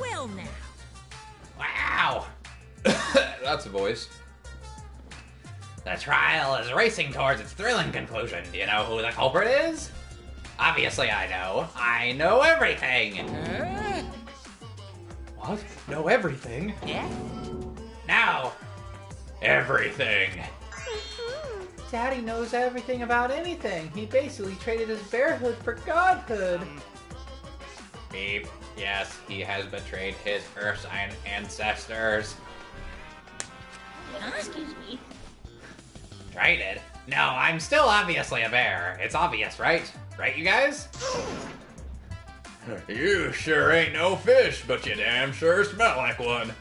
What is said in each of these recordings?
Well now. Wow! That's a voice. The trial is racing towards its thrilling conclusion. Do you know who the culprit is? Obviously I know. I know everything! What? Know everything? Yeah? Now! Everything! Daddy knows everything about anything. He basically traded his bearhood for godhood. Beep. Yes, he has betrayed his Earthside ancestors. Excuse me. Traded? No, I'm still obviously a bear. It's obvious, right? Right, you guys? You sure ain't no fish, but you damn sure smell like one.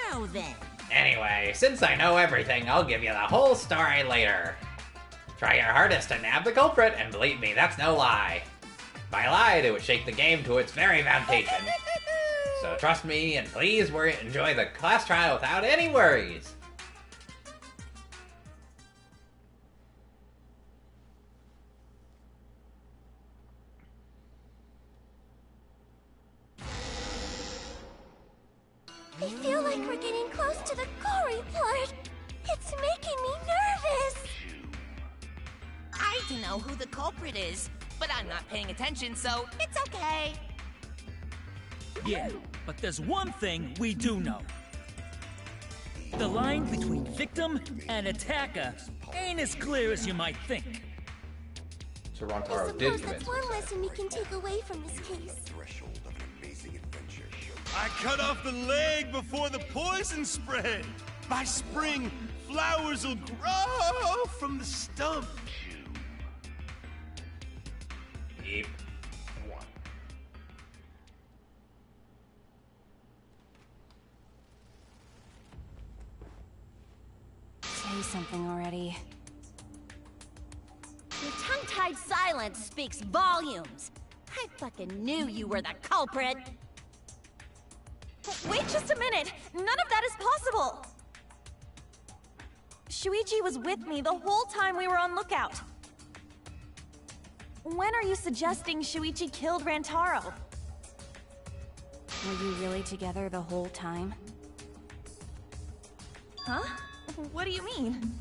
Now then. Anyway, since I know everything, I'll give you the whole story later. Try your hardest to nab the culprit, and believe me, that's no lie. If I lied, it would shake the game to its very foundation. So trust me, and please enjoy the class trial without any worries. I feel like we're getting close to the gory part. It's making me nervous. I don't know who the culprit is, but I'm not paying attention, so it's okay. Yeah, but there's one thing we do know. The line between victim and attacker ain't as clear as you might think. So I Rantaro did suppose commit that's one suicide. lesson we can take away from this case. I cut off the leg before the poison spread. By spring, flowers will grow from the stump. Beep. Say something already. Your tongue-tied silence speaks volumes. I fucking knew you were the culprit. Wait just a minute! None of that is possible! Shuichi was with me the whole time we were on lookout. When are you suggesting Shuichi killed Rantaro? Were you really together the whole time? Huh? What do you mean?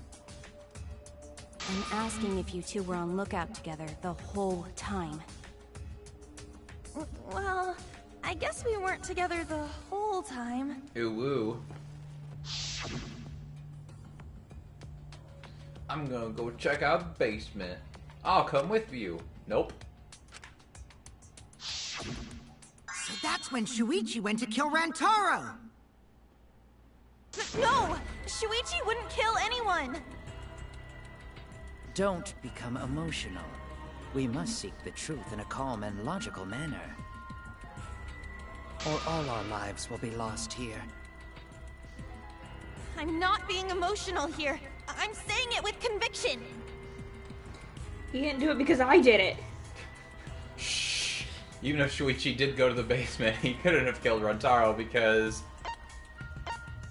I'm asking if you two were on lookout together the whole time. Well, I guess we weren't together the whole time. Ooh woo. I'm gonna go check out the basement. I'll come with you. Nope. So that's when Shuichi went to kill Rantaro! No! Shuichi wouldn't kill anyone! Don't become emotional. We must seek the truth in a calm and logical manner. Or all our lives will be lost here. I'm not being emotional here. I'm saying it with conviction. He didn't do it because I did it. Shh. Even if Shuichi did go to the basement, he couldn't have killed Rantaro because...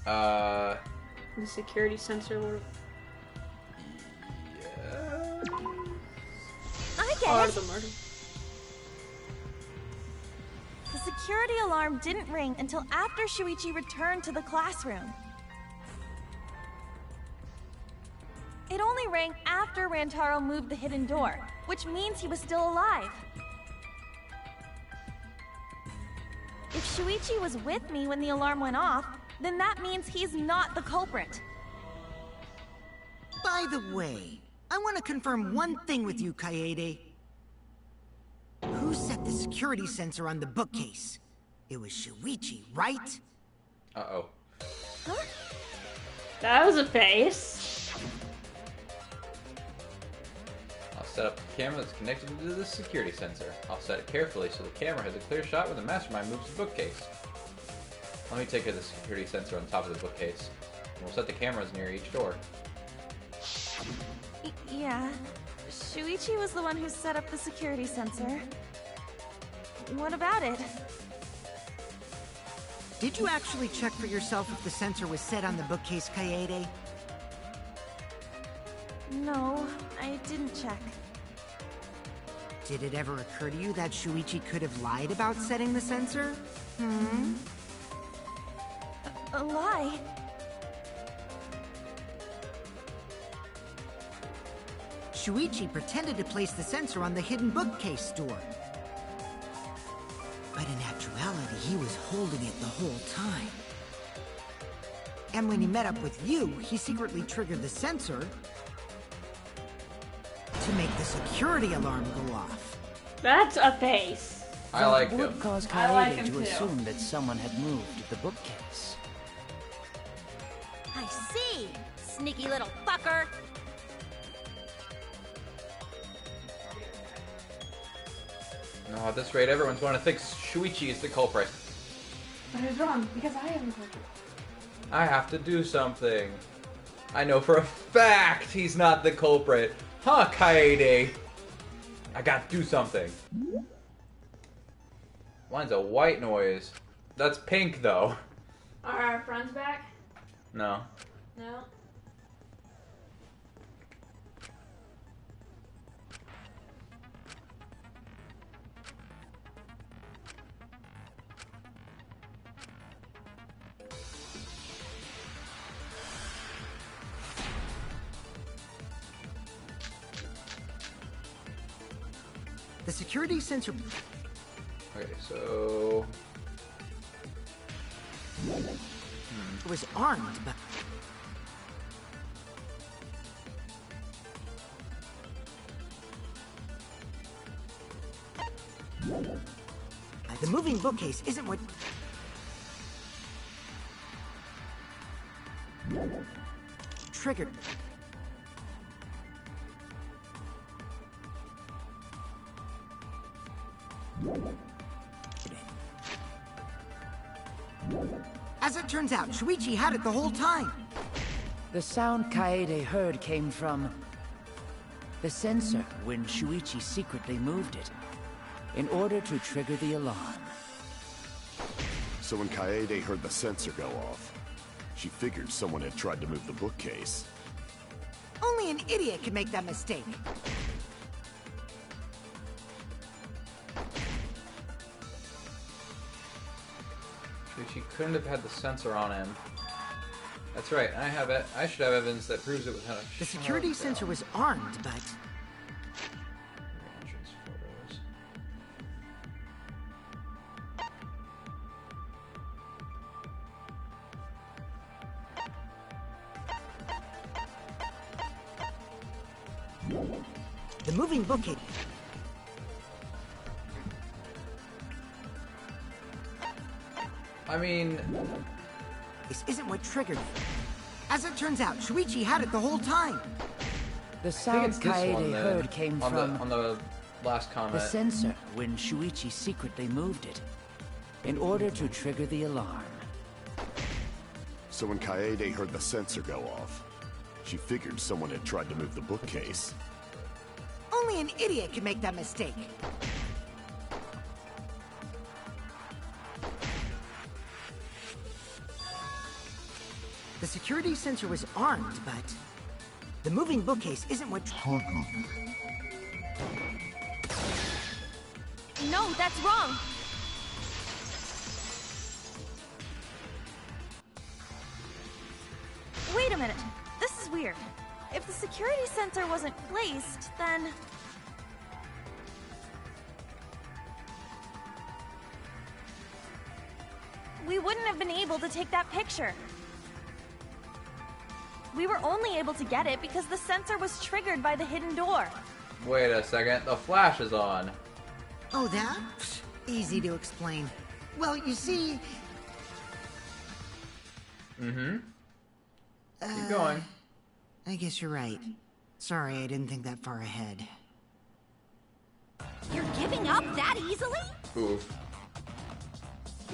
The security sensor would Yeah... I get it. the murder. The security alarm didn't ring until after Shuichi returned to the classroom. It only rang after Rantaro moved the hidden door, which means he was still alive. If Shuichi was with me when the alarm went off, then that means he's not the culprit. By the way, I want to confirm one thing with you, Kaede. Who set the security sensor on the bookcase? It was Shuichi, right? Uh-oh. Huh? That was a face. I'll set up the camera that's connected to the security sensor. I'll set it carefully so the camera has a clear shot when the mastermind moves the bookcase. Let me take care of the security sensor on top of the bookcase. And we'll set the cameras near each door. Yeah. Shuichi was the one who set up the security sensor. What about it? Did you actually check for yourself if the sensor was set on the bookcase, Kaede? No, I didn't check. Did it ever occur to you that Shuichi could have lied about setting the sensor? Hmm? A lie? Shuichi pretended to place the sensor on the hidden bookcase door. But in actuality, he was holding it the whole time. And when he met up with you, he secretly triggered the sensor to make the security alarm go off. That's a face. I like It him. would cause I like Kaede him to too. assume that someone had moved the bookcase. I see, sneaky little fucker. No, at this rate, everyone's going to think Shuichi is the culprit. But it's wrong, because I am culprit. I have to do something. I know for a fact he's not the culprit. Huh, Kaede? I gotta do something. Mine's a white noise. That's pink, though. Are our friends back? No. No. The security sensor Okay, so... was armed, but... The moving bookcase isn't what... triggered. As it turns out, Shuichi had it the whole time. The sound Kaede heard came from the sensor when Shuichi secretly moved it, in order to trigger the alarm. So when Kaede heard the sensor go off, she figured someone had tried to move the bookcase. Only an idiot could make that mistake. Shuichi couldn't have had the sensor on him. That's right, I have it. I should have evidence that proves it was had a The security sensor was armed, but... Entrance photos. the moving bookcase... I mean, This isn't what triggered it. As it turns out, Shuichi had it the whole time. The I think sound it's this one Kaede then, heard came on from the last the comment. sensor when Shuichi secretly moved it, in order to trigger the alarm. So when Kaede heard the sensor go off, she figured someone had tried to move the bookcase. Only an idiot could make that mistake. The security sensor was armed, but... the moving bookcase isn't what... No, that's wrong. Wait a minute. This is weird. if the security sensor wasn't placed, then... we wouldn't have been able to take that picture. We were only able to get it because the sensor was triggered by the hidden door. Wait a second, the flash is on. Oh, that? Psh, easy to explain. Well, you see... Keep going. I guess you're right. Sorry, I didn't think that far ahead. You're giving up that easily? Oof.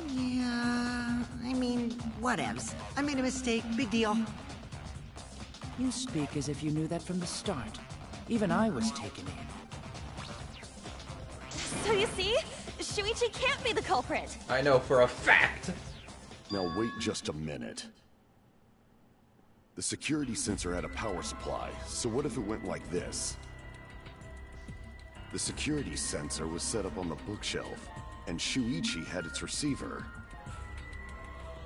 Yeah, I mean, whatevs. I made a mistake, big deal. You speak as if you knew that from the start. Even I was taken in. So you see, Shuichi can't be the culprit. I know for a fact. Now wait just a minute. The security sensor had a power supply, so what if it went like this? The security sensor was set up on the bookshelf, and Shuichi had its receiver.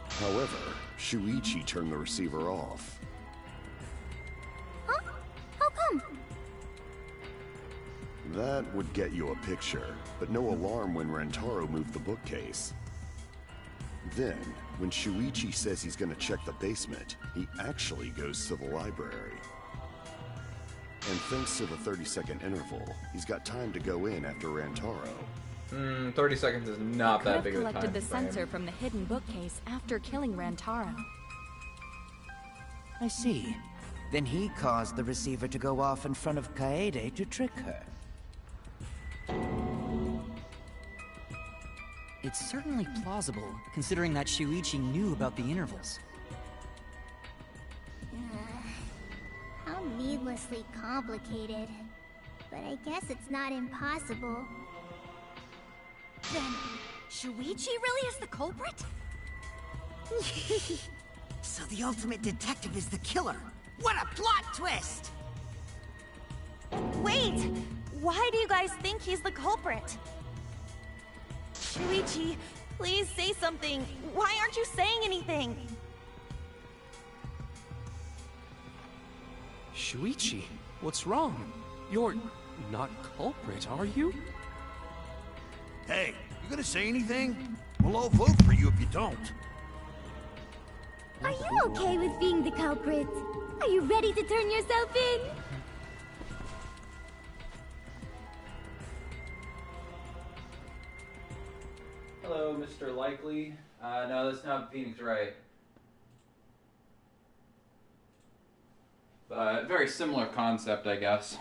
However, Shuichi turned the receiver off. Huh? How come? That would get you a picture, but no alarm when Rentaro moved the bookcase. Then, when Shuichi says he's gonna check the basement, he actually goes to the library. And thanks to the 30-second interval, he's got time to go in after Rantaro. 30 seconds is not that big of a time collected the frame. sensor from the hidden bookcase after killing Rantaro. I see. Then he caused the receiver to go off in front of Kaede to trick her. It's certainly plausible, considering that Shuichi knew about the intervals. How needlessly complicated. But I guess it's not impossible. Then, Shuichi really is the culprit? So the ultimate detective is the killer. What a plot twist! Wait! Why do you guys think he's the culprit? Shuichi, please say something. Why aren't you saying anything? Shuichi, what's wrong? You're not culprit, are you? Hey, you gonna say anything? Well, I'll vote for you if you don't. Are you okay with being the culprit? Are you ready to turn yourself in? Hello, Mr. Likely. No, that's not Phoenix Wright. But very similar concept, I guess.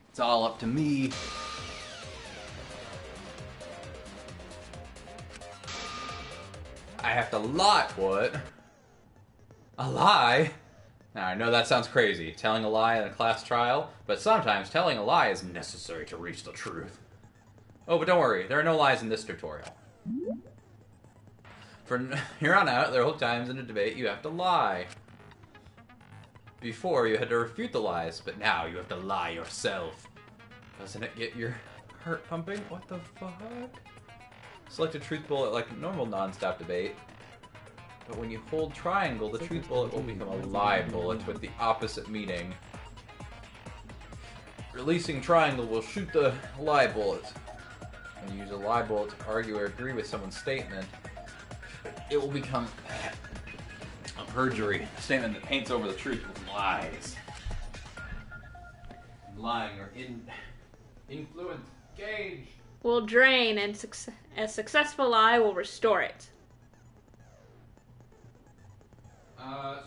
It's all up to me. I have to lie. What? A lie? Now, I know that sounds crazy, telling a lie in a class trial, but sometimes telling a lie is necessary to reach the truth. Oh, but don't worry, there are no lies in this tutorial. From here on out, there are times in a debate you have to lie. Before, you had to refute the lies, but now you have to lie yourself. Doesn't it get your heart pumping? What the fuck? Select a truth bullet like a normal non-stop debate. But when you hold triangle, the truth bullet will become a lie bullet with the opposite meaning. Releasing triangle will shoot the lie bullet. When you use a lie bullet to argue or agree with someone's statement, it will become a perjury, a statement that paints over the truth with lies. Lying or influence gauge will drain, and a successful lie will restore it.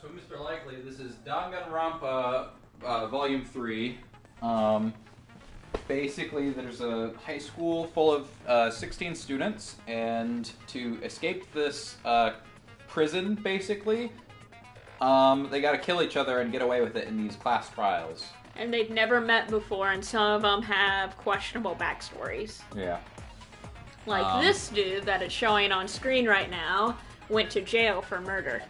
So, Mr. Likely, this is Danganronpa, Volume 3. Basically, there's a high school full of 16 students, and to escape this prison, basically, they gotta kill each other and get away with it in these class trials. And they've never met before, and some of them have questionable backstories. Yeah. Like this dude that is showing on screen right now went to jail for murder.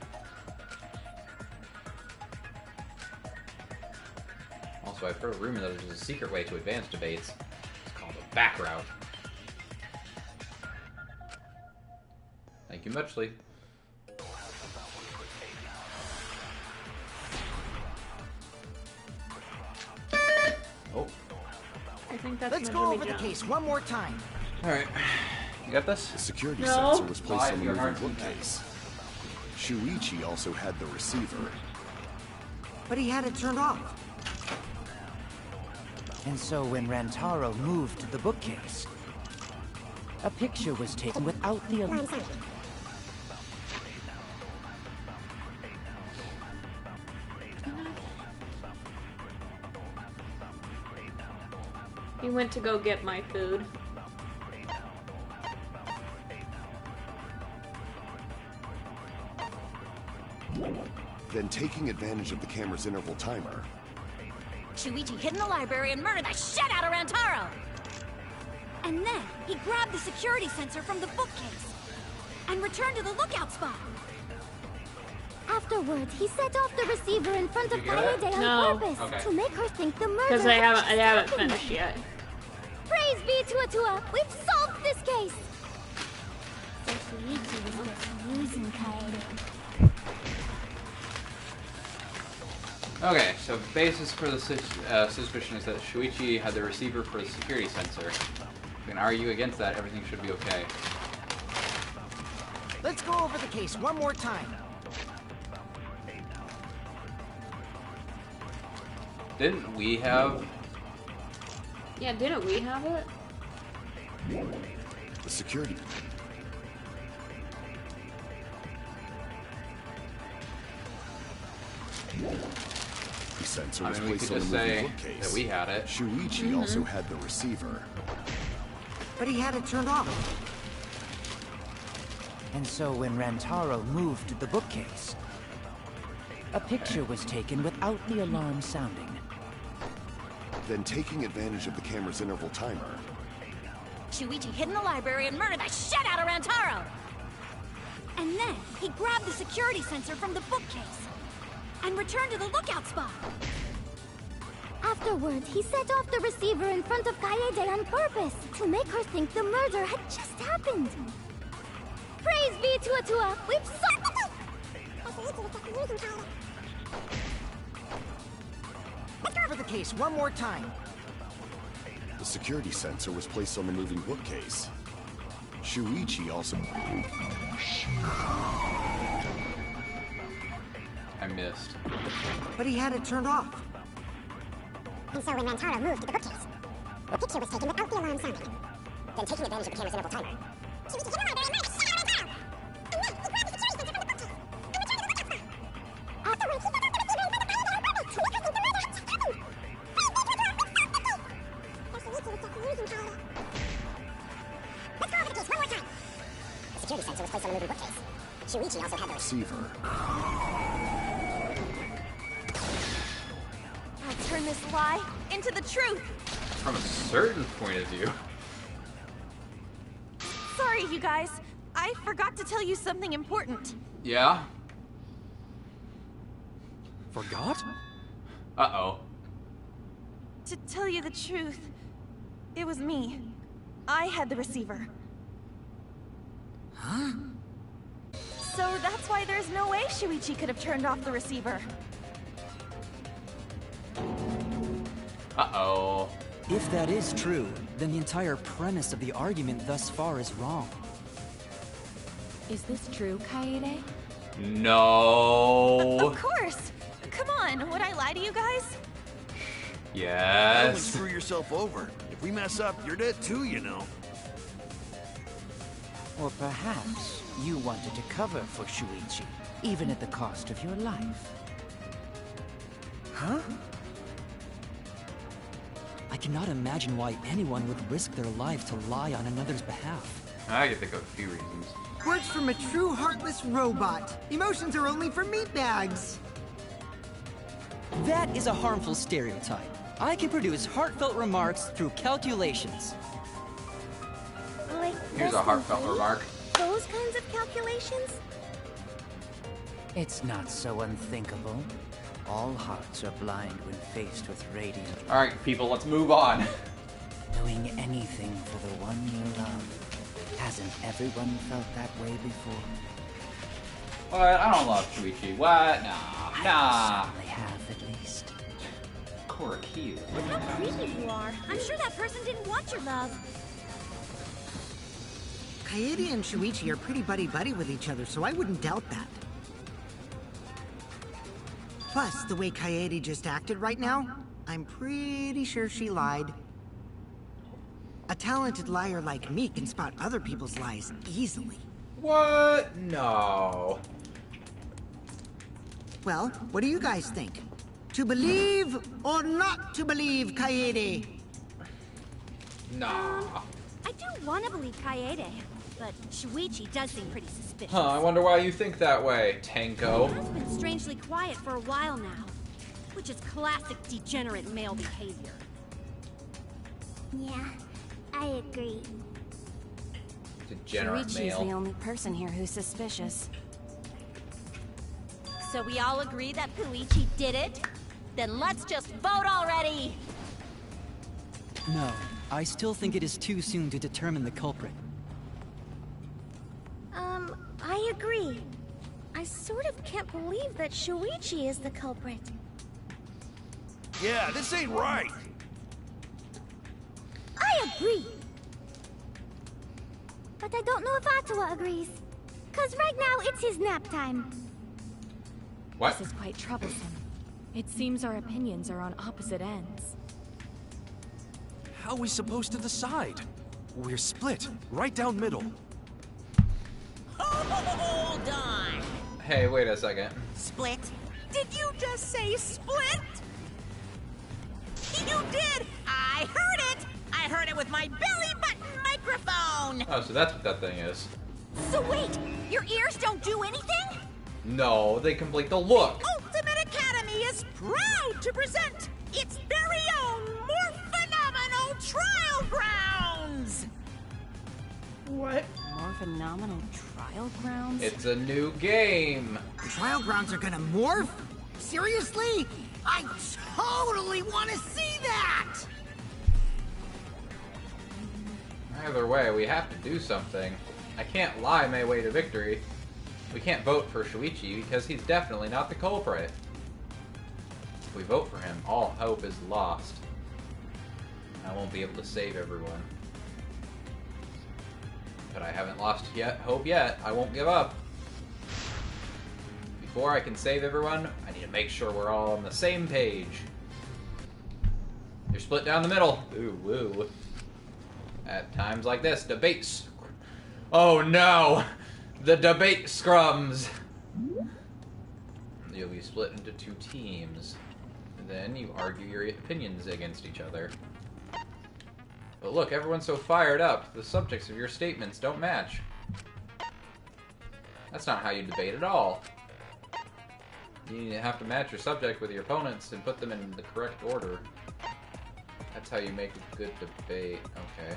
Also, I've heard a rumor that there's a secret way to advance debates. It's called a back route. Thank you muchly. think that's Let's my go Jimmy over the Jones. case one more time. Alright. You got this? The security No. sensor was placed on the Your moving heart's bookcase. Shuichi also had the receiver. But he had it turned off. And so when Rantaro moved the bookcase, a picture was taken without the alarm sound. He went to go get my food. Then, taking advantage of the camera's interval timer, Shuichi hid in the library and murdered the shit out of Rantaro! And then, he grabbed the security sensor from the bookcase and returned to the lookout spot. Afterwards, he set off the receiver in front of Kaede on No. purpose to make her think the murder Because I had haven't just happened. finished yet. Praise be Tua! We've solved this case! So Shuichi was just using Kaede. Okay, so basis for the suspicion is that Shuichi had the receiver for the security sensor. You can argue against that, everything should be okay. Let's go over the case one more time. Didn't we have... Yeah, didn't we have it? the security. The sensor was we placed could on the just moving say bookcase. that we had it. Shuichi also had the receiver. But he had it turned off. And so when Rantaro moved the bookcase, a picture was taken without the alarm sounding. Then, taking advantage of the camera's interval timer, Shuichi hid in the library and murdered the shit out of Rantaro! And then, he grabbed the security sensor from the bookcase and returned to the lookout spot. Afterwards, he set off the receiver in front of Kaede on purpose to make her think the murder had just happened. Praise be Tua! We've solved Let's go over the case one more time. the security sensor was placed on the moving bookcase. Shuichi also... I missed. But he had it turned off. And so when Rantaro moved to the bookcase, a picture was taken without the alarm sounding. Then, taking advantage of the camera's interval timer, Shuichi hid in the library and murdered the shit out of Rantaro! And then, he grabbed the security sensor from the bookcase and returned to the lookout spot. Afterwards, he set off the receiver in front of Kaede on purpose to make her think the murder had just happened. Let's go over the case one more time. The security sensor was placed on the moving bookcase. Shuichi also had the receiver. I'll turn this lie into the truth. From a certain point of view. Sorry, you guys. I forgot to tell you something important. Yeah? Forgot? Uh-oh. To tell you the truth, it was me. I had the receiver. Huh? So that's why there's no way Shuichi could have turned off the receiver. Uh-oh. If that is true, then the entire premise of the argument thus far is wrong. Is this true, Kaede? No. Of course! Come on, would I lie to you guys? Don't Yes. screw yourself over. If we mess up, you're dead too, you know. Or perhaps you wanted to cover for Shuichi, even at the cost of your life. Huh? I cannot imagine why anyone would risk their life to lie on another's behalf. I can think of a few reasons. Words from a true heartless robot. Emotions are only for meatbags. That is a harmful stereotype. I can produce heartfelt remarks through calculations. Like Here's a heartfelt remark. those kinds of calculations? It's not so unthinkable. All hearts are blind when faced with radiant. Alright, people, let's move on. Doing anything for the one you love. Hasn't everyone felt that way before? What? I don't love Shuichi. What? Nah. Nah. I have, at least. core key. How creepy you are. I'm sure that person didn't want your love. Kaede and Shuichi are pretty buddy-buddy with each other, so I wouldn't doubt that. Plus, the way Kaede just acted right now, I'm pretty sure she lied. A talented liar like me can spot other people's lies easily. What? No. Well, what do you guys think? To believe or not to believe Kaede? Nah. I do want to believe Kaede, but Shuichi does seem pretty suspicious. Huh, I wonder why you think that way, Tanko. He's been strangely quiet for a while now, which is classic degenerate male behavior. Yeah, I agree. Degenerate Shuichi's male. the only person here who's suspicious. So we all agree that Puichi did it? Then let's just vote already! No, I still think it is too soon to determine the culprit. I agree. I sort of can't believe that Shuichi is the culprit. Yeah, this ain't right. I agree. But I don't know if Atua agrees. 'Cause right now it's his nap time. What? This is quite troublesome. It seems our opinions are on opposite ends. How are we supposed to decide? We're split, right down middle. Hold on. Hey, wait a second. Split? Did you just say split? You did! I heard it! I heard it with my belly button microphone! Oh, so that's what that thing is. So wait, your ears don't do anything? No, they complete the look. Ultimate Academy is proud to present its very own more phenomenal trial grounds! What? More phenomenal trial grounds? It's a new game. Trial grounds are gonna morph? Seriously? I totally want to see that! Either way, we have to do something. I can't lie my way to victory. We can't vote for Shuichi because he's definitely not the culprit. If we vote for him, all hope is lost. I won't be able to save everyone. But I haven't lost hope yet. I won't give up. Before I can save everyone, I need to make sure we're all on the same page. You're split down the middle. Ooh, woo. At times like this, debates. Oh no! The debate scrums! You'll be split into two teams. And then you argue your opinions against each other. But look, everyone's so fired up. The subjects of your statements don't match. That's not how you debate at all. You have to match your subject with your opponents and put them in the correct order. That's how you make a good debate. Okay.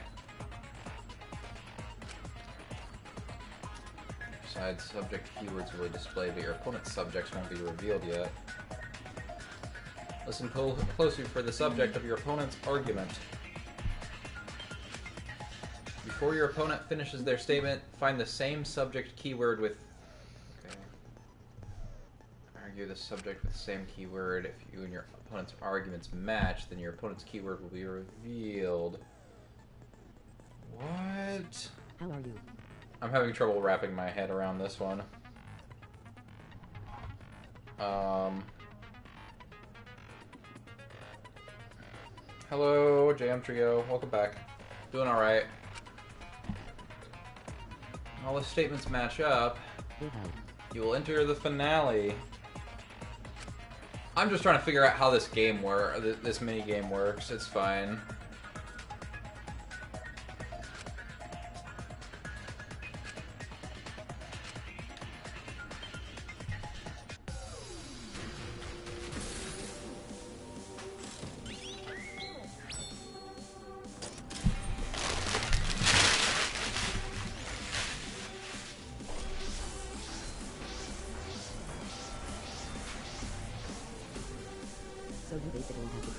Besides, subject keywords will be displayed, but your opponent's subjects won't be revealed yet. Listen closely for the subject of your opponent's argument. Before your opponent finishes their statement, find the same subject keyword with... Okay. Argue the subject with the same keyword. If you and your opponent's arguments match, then your opponent's keyword will be revealed. What? How are you? I'm having trouble wrapping my head around this one. Hello, Jam Trio. Welcome back. Doing alright. All the statements match up. You will enter the finale. I'm just trying to figure out how this game this mini game works. It's fine.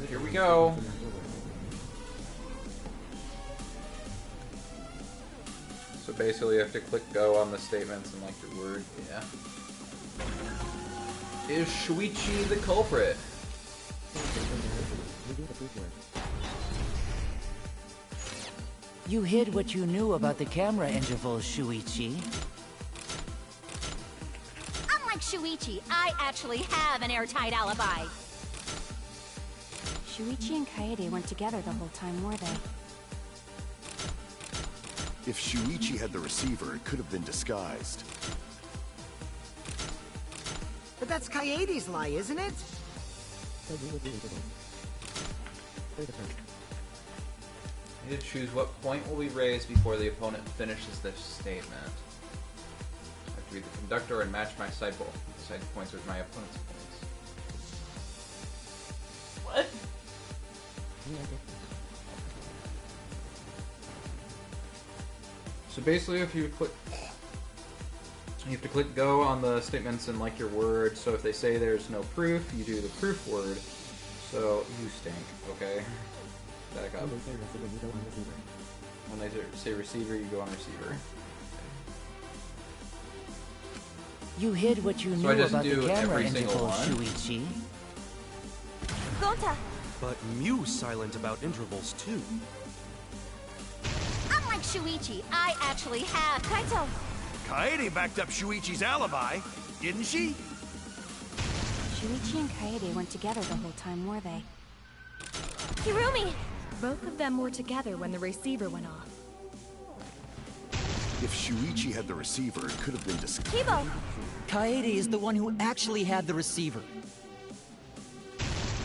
Here we go. So basically you have to click go on the statements and like your word, yeah. Is Shuichi the culprit? You hid what you knew about the camera intervals, Shuichi. Unlike Shuichi, I actually have an airtight alibi. Shuichi and Kaede weren't together the whole time, were they? If Shuichi had the receiver, it could have been disguised. But that's Kaede's lie, isn't it? I need to choose what point will be raised before the opponent finishes this statement. I have to be the conductor and match my side points with my opponent's points. What? So basically, if you click, you have to click go on the statements and like your word. So if they say there's no proof, you do the proof word. So you stink, okay? Back up. When they say receiver, you go on receiver. You hid what you knew about the camera intervals, Shuichi. Gonta! But Mew's silent about intervals too. Unlike Shuichi, I actually have... Kaito! Kaede backed up Shuichi's alibi, didn't she? Shuichi and Kaede weren't together the whole time, were they? Hirumi! Both of them were together when the receiver went off. If Shuichi had the receiver, it could have been disguised. Kibo! Kaede is the one who actually had the receiver.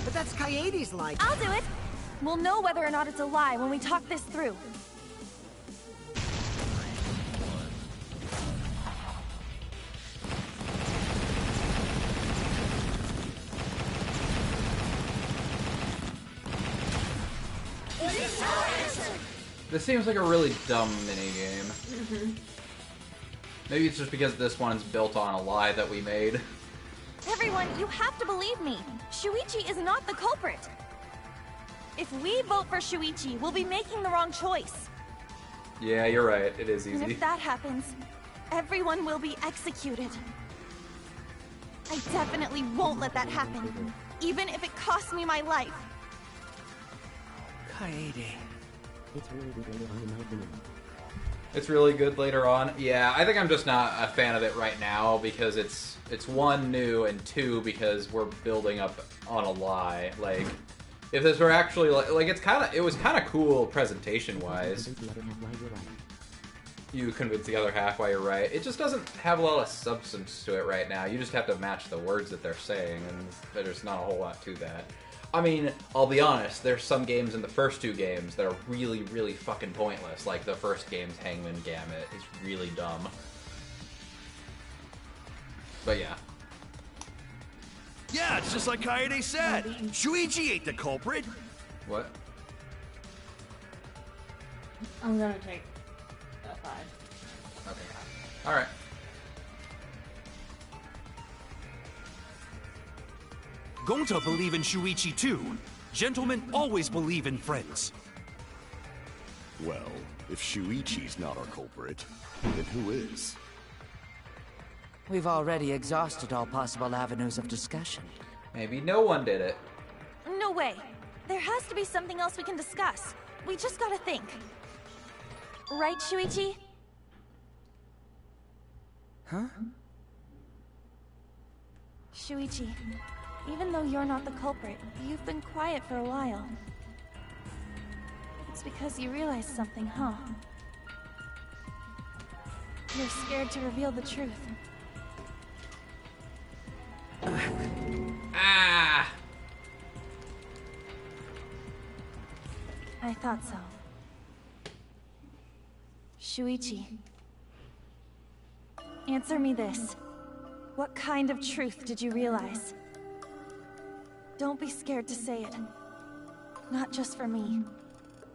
But that's Kaede's lie. I'll do it! We'll know whether or not it's a lie when we talk this through. This seems like a really dumb minigame. Maybe it's just because this one's built on a lie that we made. Everyone, you have to believe me. Shuichi is not the culprit. If we vote for Shuichi, we'll be making the wrong choice. Yeah, you're right. It is And easy. if that happens, everyone will be executed. I definitely won't let that happen, even if it costs me my life. Kaede. It's really good later on. Yeah, I think I'm just not a fan of it right now because it's one, new, and two, because we're building up on a lie. Like, if this were actually like it was kind of cool presentation wise. You convince the other half why you're right. It just doesn't have a lot of substance to it right now. You just have to match the words that they're saying, and there's not a whole lot to that. I mean, I'll be honest, there's some games in the first two games that are really, really fucking pointless. Like the first game's Hangman Gamut is really dumb. But yeah. Yeah, it's just like Kaede said. Shuichi ain't the culprit. What? I'm gonna take that 5. Okay. Alright. Gonta believe in Shuichi too. Gentlemen always believe in friends. Well, if Shuichi's not our culprit, then who is? We've already exhausted all possible avenues of discussion. Maybe no one did it. No way. There has to be something else we can discuss. We just gotta think. Right, Shuichi? Huh? Shuichi, even though you're not the culprit, you've been quiet for a while. It's because you realized something, huh? You're scared to reveal the truth. Ah! I thought so. Shuichi, answer me this. What kind of truth did you realize? Don't be scared to say it. Not just for me,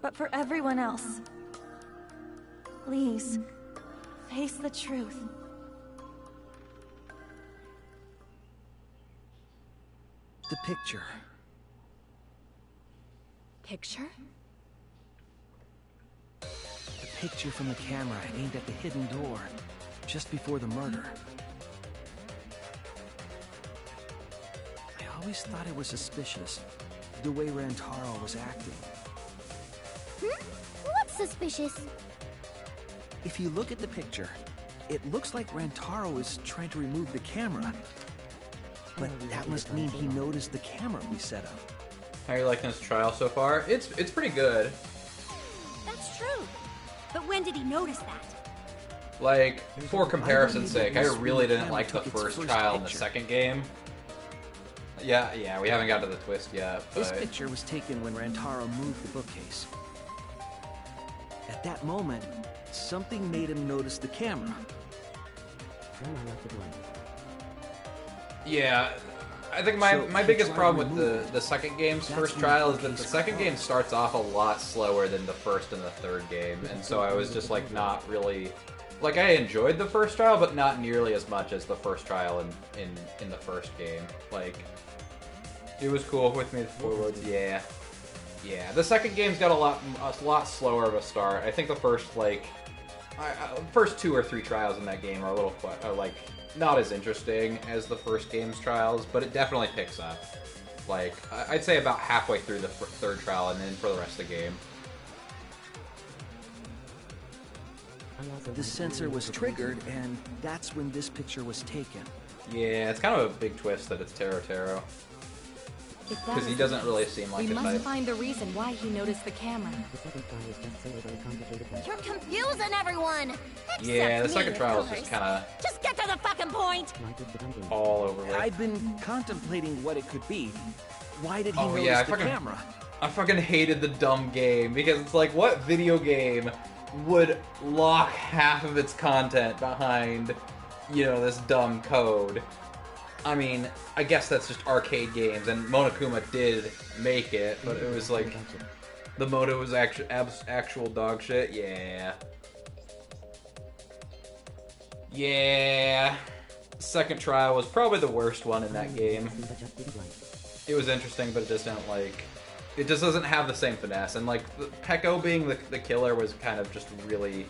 but for everyone else. Please, face the truth. The picture. Picture? The picture from the camera aimed at the hidden door, just before the murder. I always thought it was suspicious. the way Rantaro was acting. What's suspicious? If you look at the picture, it looks like Rantaro is trying to remove the camera. But that must mean he noticed the camera we set up. How are you liking this trial so far? It's pretty good. That's true. But when did he notice that? Like, for comparison's sake, I really didn't like the first trial and the second game. Yeah, we haven't got to the twist yet, but... This picture was taken when Rantaro moved the bookcase. At that moment, something made him notice the camera. Yeah, I think my biggest problem with the second game's first trial is that the second game starts off a lot slower than the first and the third game, and so I was just like not really... Like, I enjoyed the first trial, but not nearly as much as the first trial in the first game. Like, it was cool with me forwards, yeah. Yeah, the second game's got a lot slower of a start. I think the first, like, first 2 or 3 trials in that game are a little, like, not as interesting as the first game's trials, but it definitely picks up. Like, I'd say about halfway through the third trial and then for the rest of the game. The sensor was triggered, and that's when this picture was taken. Yeah, it's kind of a big twist that it's Taro. Because he doesn't really seem like we a must type. find the reason why he noticed the camera. You're confusing everyone! Yeah, the Except second me, trial of is just course. kind of Just get to the fucking point! all over it. I've been contemplating what it could be. Why did he Oh notice yeah, the camera? I fucking hated the dumb game, because it's like, what video game would lock half of its content behind, you know, this dumb code? I mean, I guess that's just arcade games, and Monokuma did make it, but it was like, the moto was actual dog shit. Yeah. Yeah. Second trial was probably the worst one in that game. It was interesting, but it just didn't, like, it just doesn't have the same finesse, and like, Peko being the killer was kind of just really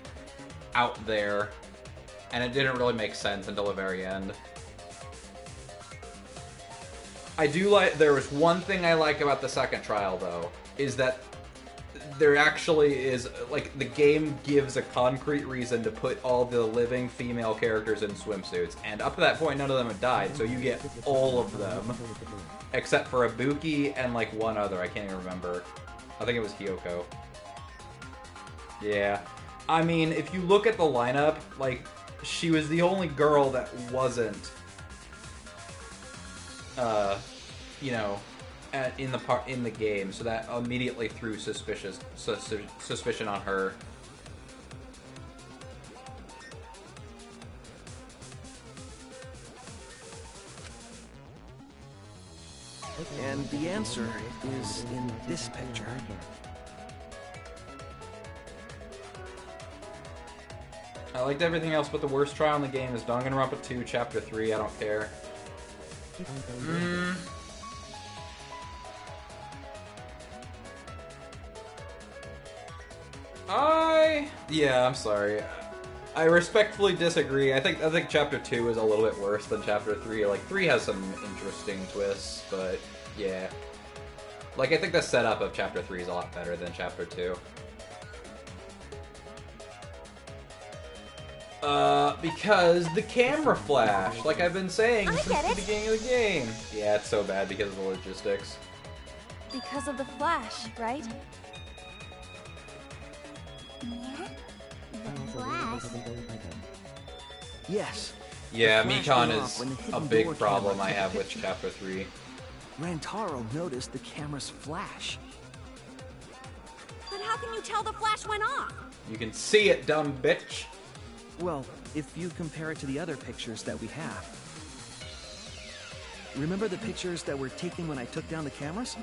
out there, and it didn't really make sense until the very end. I do like, there was one thing I like about the second trial, though, is that there actually is, like, the game gives a concrete reason to put all the living female characters in swimsuits, and up to that point, none of them had died, so you get all of them, except for Ibuki and, like, one other, I can't even remember. I think it was Hiyoko. Yeah. I mean, if you look at the lineup, like, she was the only girl that wasn't, you know, in the game, so that immediately threw suspicion on her. And the answer is in this picture. I liked everything else, but the worst trial in the game is Danganronpa 2, Chapter 3. I don't care. Yeah, I'm sorry. I respectfully disagree. I think Chapter 2 is a little bit worse than Chapter 3. Like, 3 has some interesting twists, but yeah. Like, I think the setup of Chapter 3 is a lot better than Chapter 2. Because the camera flash, like I've been saying since the beginning of the game. Yeah, it's so bad because of the logistics. Because of the flash, right? Flash? Yes. Yeah, The flash Mikon went off is when the a hidden big door problem camera I took a have with picture. Chapter 3. Rantaro noticed the camera's flash. But how can you tell the flash went off? You can see it, dumb bitch. Well, if you compare it to the other pictures that we have. Remember the pictures that were taken when I took down the cameras?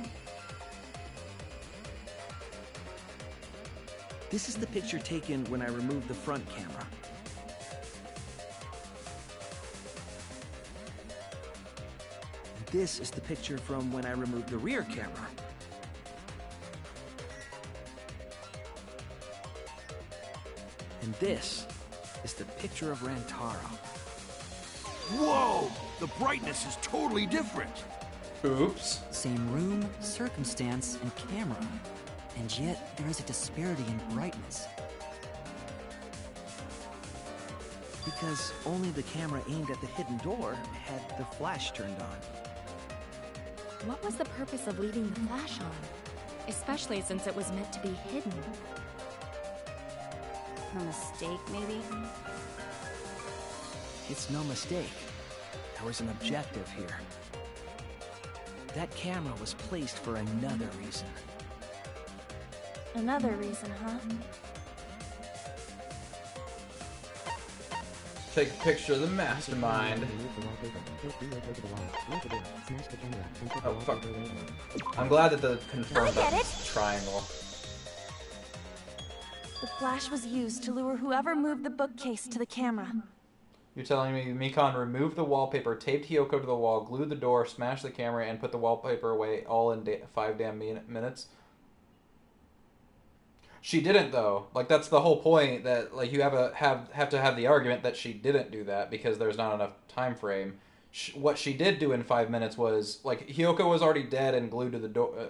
This is the picture taken when I removed the front camera. This is the picture from when I removed the rear camera. And this is the picture of Rantaro. Whoa! The brightness is totally different. Oops. Same room, circumstance, and camera. And yet, there is a disparity in brightness. Because only the camera aimed at the hidden door had the flash turned on. What was the purpose of leaving the flash on? Especially since it was meant to be hidden. A mistake, maybe? It's no mistake. There was an objective here. That camera was placed for another reason. Another reason, huh? Take a picture of the mastermind. Oh, fuck. I'm glad that the confirmed triangle. The flash was used to lure whoever moved the bookcase to the camera. You're telling me Mikan removed the wallpaper, taped Hiyoko to the wall, glued the door, smashed the camera, and put the wallpaper away all in 5 damn minutes? She didn't, though. Like, that's the whole point, that like you have to have the argument that she didn't do that because there's not enough time frame. What she did do in 5 minutes was, like, Hiyoko was already dead and glued to the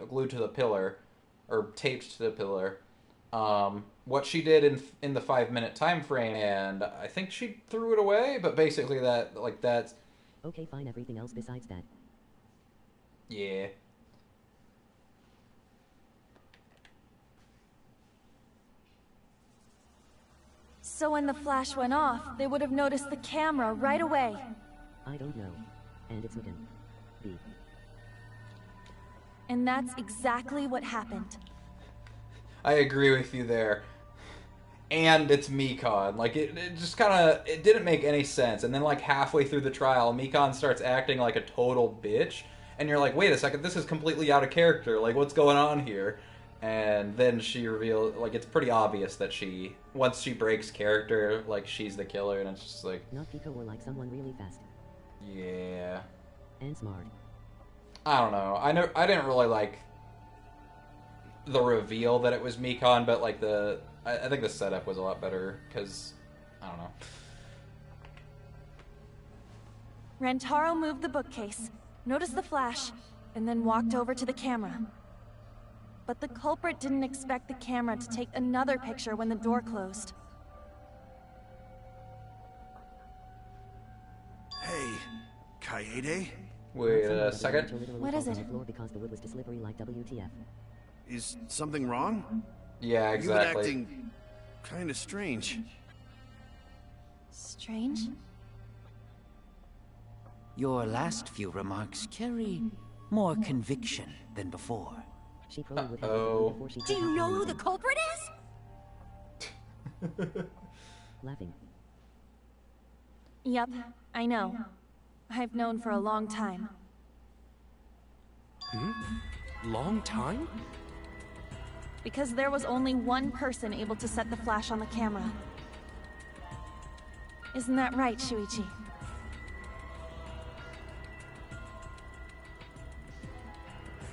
glued to the pillar, or taped to the pillar. What she did in the 5-minute time frame, and I think she threw it away, but basically that's okay, fine, everything else besides that. Yeah. So when the flash went off, they would have noticed the camera right away. I don't know. And it's within B. And that's exactly what happened. I agree with you there. And it's Mikan. Like, it just kind of, it didn't make any sense. And then, like, halfway through the trial, Mikan starts acting like a total bitch. And you're like, wait a second, this is completely out of character. Like, what's going on here? And then she reveals, like, it's pretty obvious that once she breaks character, like, she's the killer. And it's just like... Not Pico or like someone really fast. Yeah. And smart. I don't know. I didn't really like the reveal that it was Mikan, but, like, I think the setup was a lot better, because, I don't know. Rantaro moved the bookcase, noticed the flash, and then walked over to the camera. But the culprit didn't expect the camera to take another picture when the door closed. Hey, Kaede? Wait a second. What is it? Because the wood was too slippery like WTF. Is something wrong? Yeah, exactly. You've been acting kind of strange. Strange? Your last few remarks carry more conviction than before. She probably would have before she Do you know who the culprit is? Laughing. Yep, I know. I've known for a long time. Long time? Because there was only one person able to set the flash on the camera. Isn't that right, Shuichi?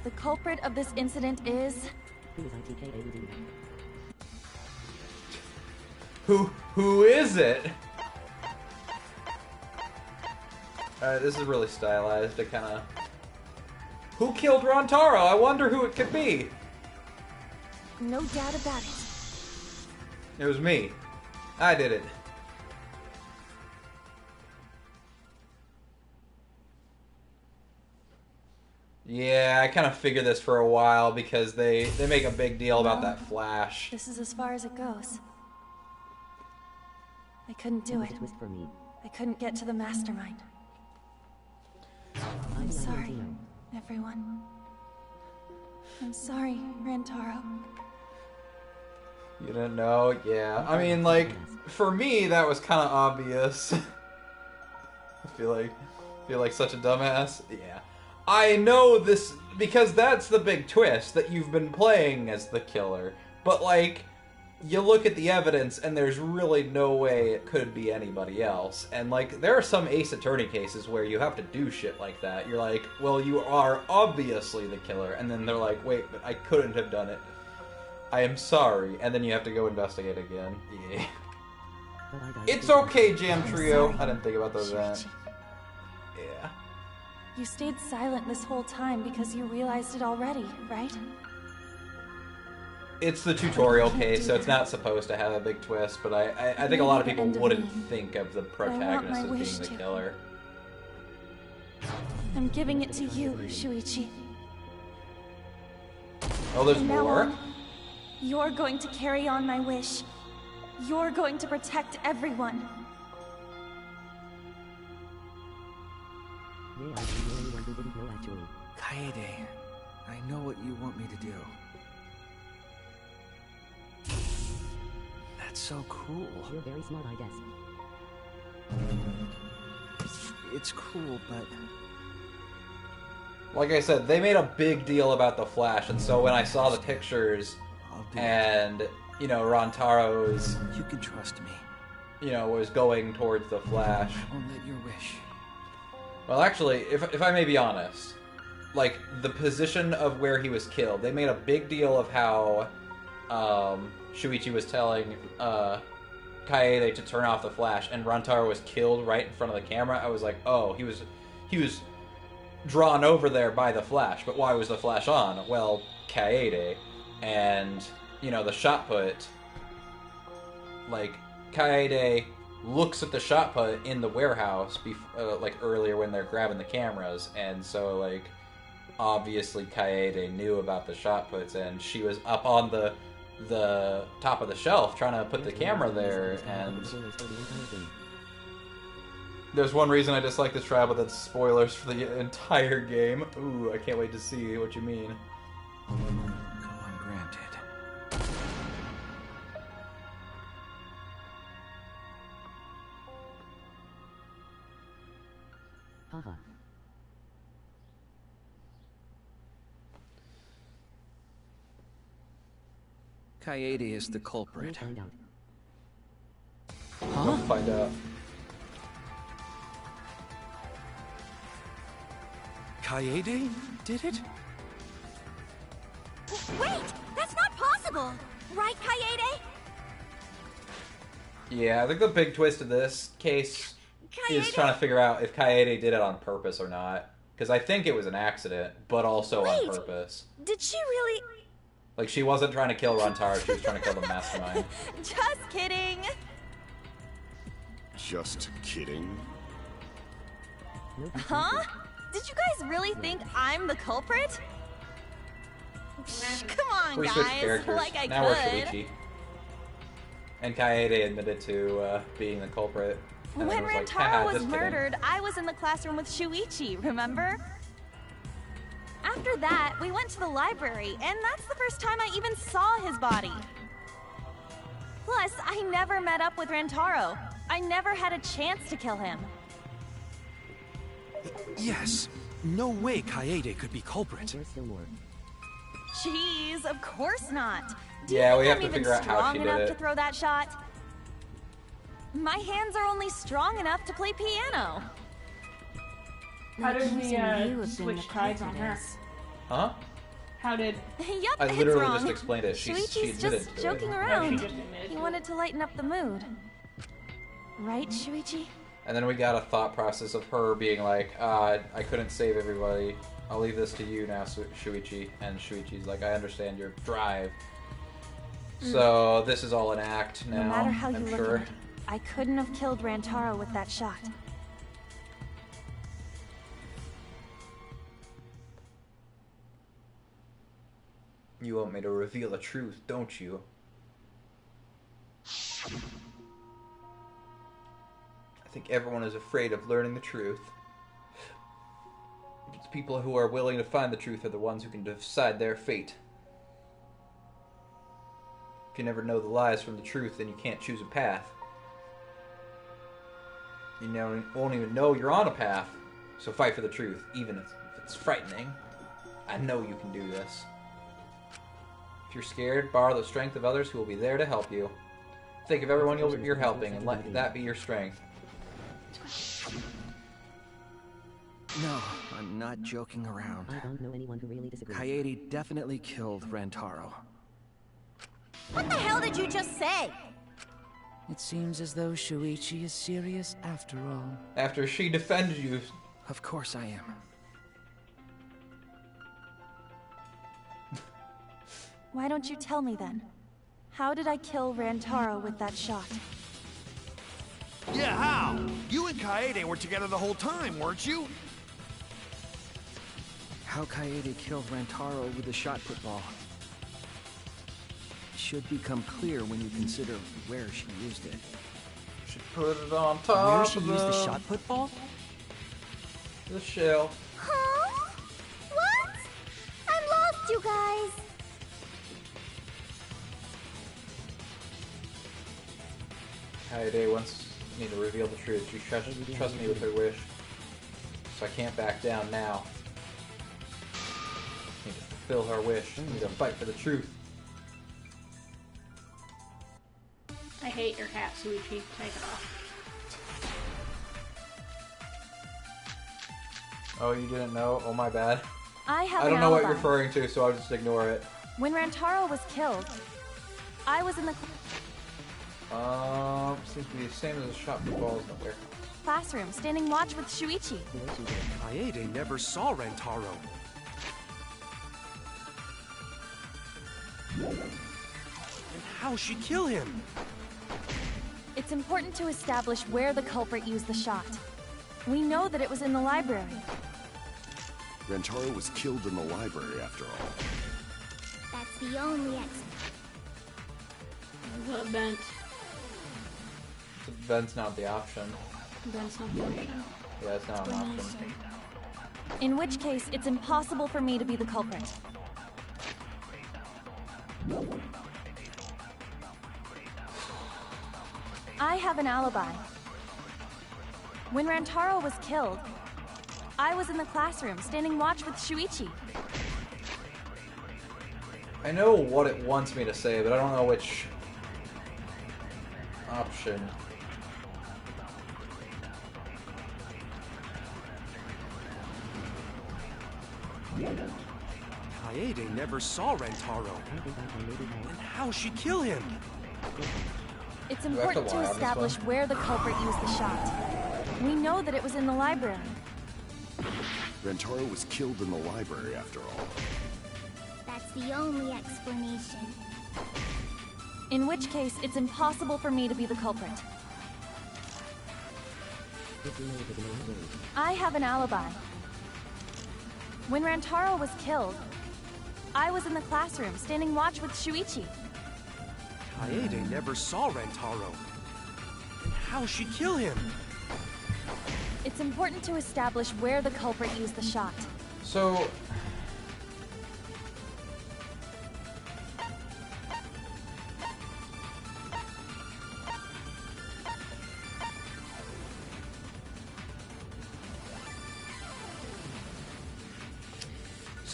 The culprit of this incident is... Who is it? Alright, this is really stylized to kind of... Who killed Rantaro? I wonder who it could be. No doubt about it. It was me. I did it. Yeah, I kind of figured this for a while because they make a big deal about that flash. This is as far as it goes. I couldn't do it. I couldn't get to the mastermind. I'm sorry, everyone. I'm sorry, Rantaro. You didn't know? Yeah. I mean, like, for me, that was kind of obvious. I feel like such a dumbass. Yeah. I know this because that's the big twist, that you've been playing as the killer. But, like, you look at the evidence and there's really no way it could be anybody else. And, like, there are some Ace Attorney cases where you have to do shit like that. You're like, well, you are obviously the killer. And then they're like, wait, but I couldn't have done it. I am sorry. And then you have to go investigate again. Yeah. It's okay, Jam Trio. I didn't think about those that. Yeah. You stayed silent this whole time because you realized it already, right? It's the tutorial case, so it's not supposed to have a big twist, but I think a lot of people wouldn't think of the protagonist as being the killer. I'm giving it to you, Shuichi. Oh, there's From now more? on, you're going to carry on my wish. You're going to protect everyone. They are the only one who didn't know actually. Kaede, I know what you want me to do. That's so cool. You're very smart, I guess. It's cool, but... Like I said, they made a big deal about the Flash, and so when I saw the pictures, and, you know, Rantaro's... You can trust me. You know, was going towards the Flash. I won't let your wish. Well, actually, if I may be honest, like, the position of where he was killed, they made a big deal of how, Shuichi was telling, Kaede to turn off the Flash, and Rantaro was killed right in front of the camera. I was like, oh, he was drawn over there by the Flash, but why was the Flash on? Well, Kaede, and, you know, the shot put, like, Kaede looks at the shot put in the warehouse, like, earlier when they're grabbing the cameras, and so, like, obviously Kaede knew about the shot puts, and she was up on the top of the shelf trying to put the camera there, and there's one reason I dislike this trial, but that's spoilers for the entire game. Ooh, I can't wait to see what you mean. Go on, granted. Haha. Kaede is the culprit. Find out. We'll find out. Kaede did it? Wait! That's not possible! Right, Kaede? Yeah, I think the big twist of this case is trying to figure out if Kaede did it on purpose or not. Because I think it was an accident, but also on purpose. Did she really... Like, she wasn't trying to kill Rantaro, she was trying to kill the mastermind. Just kidding! Just kidding. Huh? Did you guys really think I'm the culprit? Come on, We switched guys. characters. Like I now we're could. Shuichi. And Kaede admitted to being the culprit. And When then was like, Rantaro "Haha, was just kidding." murdered, I was in the classroom with Shuichi, remember? After that, we went to the library, and that's the first time I even saw his body. Plus, I never met up with Rantaro. I never had a chance to kill him. Yes. No way Kaede could be culprit. There's still more. Jeez, of course not. Do Yeah, you we think have I'm to even figure out how strong she did enough it. to throw that shot? My hands are only strong enough to play piano. How did Accusing we you of being switch the tides on culprit her? is- Huh? How did... Yup, I it's literally wrong. just explained it. She Shuichi's admitted just to joking it. around. just admitted He to wanted to lighten up the mood. Right, Shuichi? And then we got a thought process of her being like, I couldn't save everybody. I'll leave this to you now, Shuichi. And Shuichi's like, I understand your drive. So this is all an act now, No matter how you I'm look sure. at it, I couldn't have killed Rantaro with that shot. You want me to reveal the truth, don't you? I think everyone is afraid of learning the truth. It's people who are willing to find the truth are the ones who can decide their fate. If you never know the lies from the truth, then you can't choose a path. You won't even know you're on a path. So fight for the truth, even if it's frightening. I know you can do this. If you're scared, borrow the strength of others who will be there to help you. Think of everyone you're helping and let that be your strength. No, I'm not joking around. I don't know anyone who really disagrees. Kaede definitely killed Rantaro. What the hell did you just say? It seems as though Shuichi is serious after all. After she defended you. Of course I am. Why don't you tell me then? How did I kill Rantaro with that shot? Yeah, how? You and Kaede were together the whole time, weren't you? How Kaede killed Rantaro with the shot put ball should become clear when you consider where she used it. Should put it on top Where she of used the shot put ball? the shell. Huh? What? I'm lost, you guys. Kaede wants me to reveal the truth. She trusts me with her wish. So I can't back down now. Need to fulfill her wish. Need to fight for the truth. I hate your hat, Suichi. Take it off. Oh, you didn't know? Oh, my bad. I have I don't an know what alibi. you're referring to, so I'll just ignore it. When Rantaro was killed, I was in the Seems to be the same as the shot put balls nowhere. classroom, standing watch with Shuichi. Kaede never saw Rantaro. And how'd she kill him? It's important to establish where the culprit used the shot. We know that it was in the library. Rantaro was killed in the library after all. That's the only explanation. The vent. The vent's not the option. Vent's not the option. Yeah, it's not an option. In which case, it's impossible for me to be the culprit. I have an alibi. When Rantaro was killed, I was in the classroom, standing watch with Shuichi. I know what it wants me to say, but I don't know which option. Kaede never saw Rantaro. And how'd she kill him? It's important to establish where the culprit used the shot. We know that it was in the library. Rantaro was killed in the library after all. That's the only explanation. In which case, it's impossible for me to be the culprit. I have an alibi. When Rantaro was killed, I was in the classroom, standing watch with Shuichi. Kaede never saw Rantaro. And how'd she kill him? It's important to establish where the culprit used the shot. So...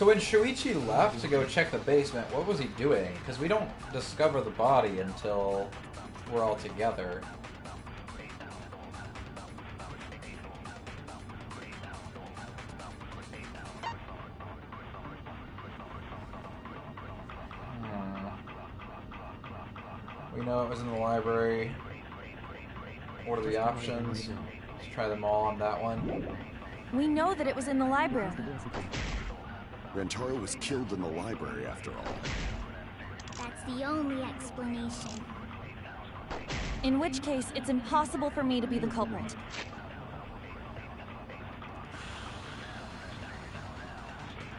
So when Shuichi left to go check the basement, what was he doing? Because we don't discover the body until we're all together. We know it was in the library. What are the options? Let's try them all on that one. We know that it was in the library. Rantaro was killed in the library after all. That's the only explanation. In which case, it's impossible for me to be the culprit.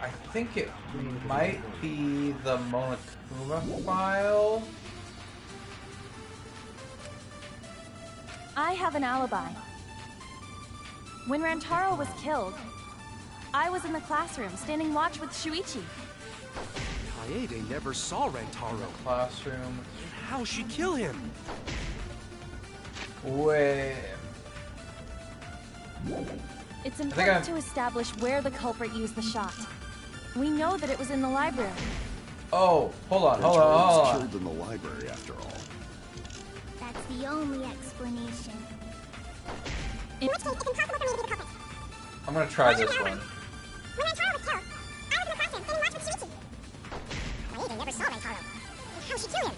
I think it might be the Monokuma file. I have an alibi. When Rantaro was killed, I was in the classroom, standing watch with Shuichi. Kaede never saw Rantaro. Classroom. And how'd she kill him? Wait. It's important to establish where the culprit used the shot. We know that it was in the library. Oh, hold on, hold Rantaro on, hold was on. killed in the library after all. That's the only explanation. In which case, it's impossible for me to be the culprit. I'm gonna try this one. When Rantaro was killed, I was in the classroom, standing watch with Shuichi. Kaede never saw Rantaro. And how'd she kill him?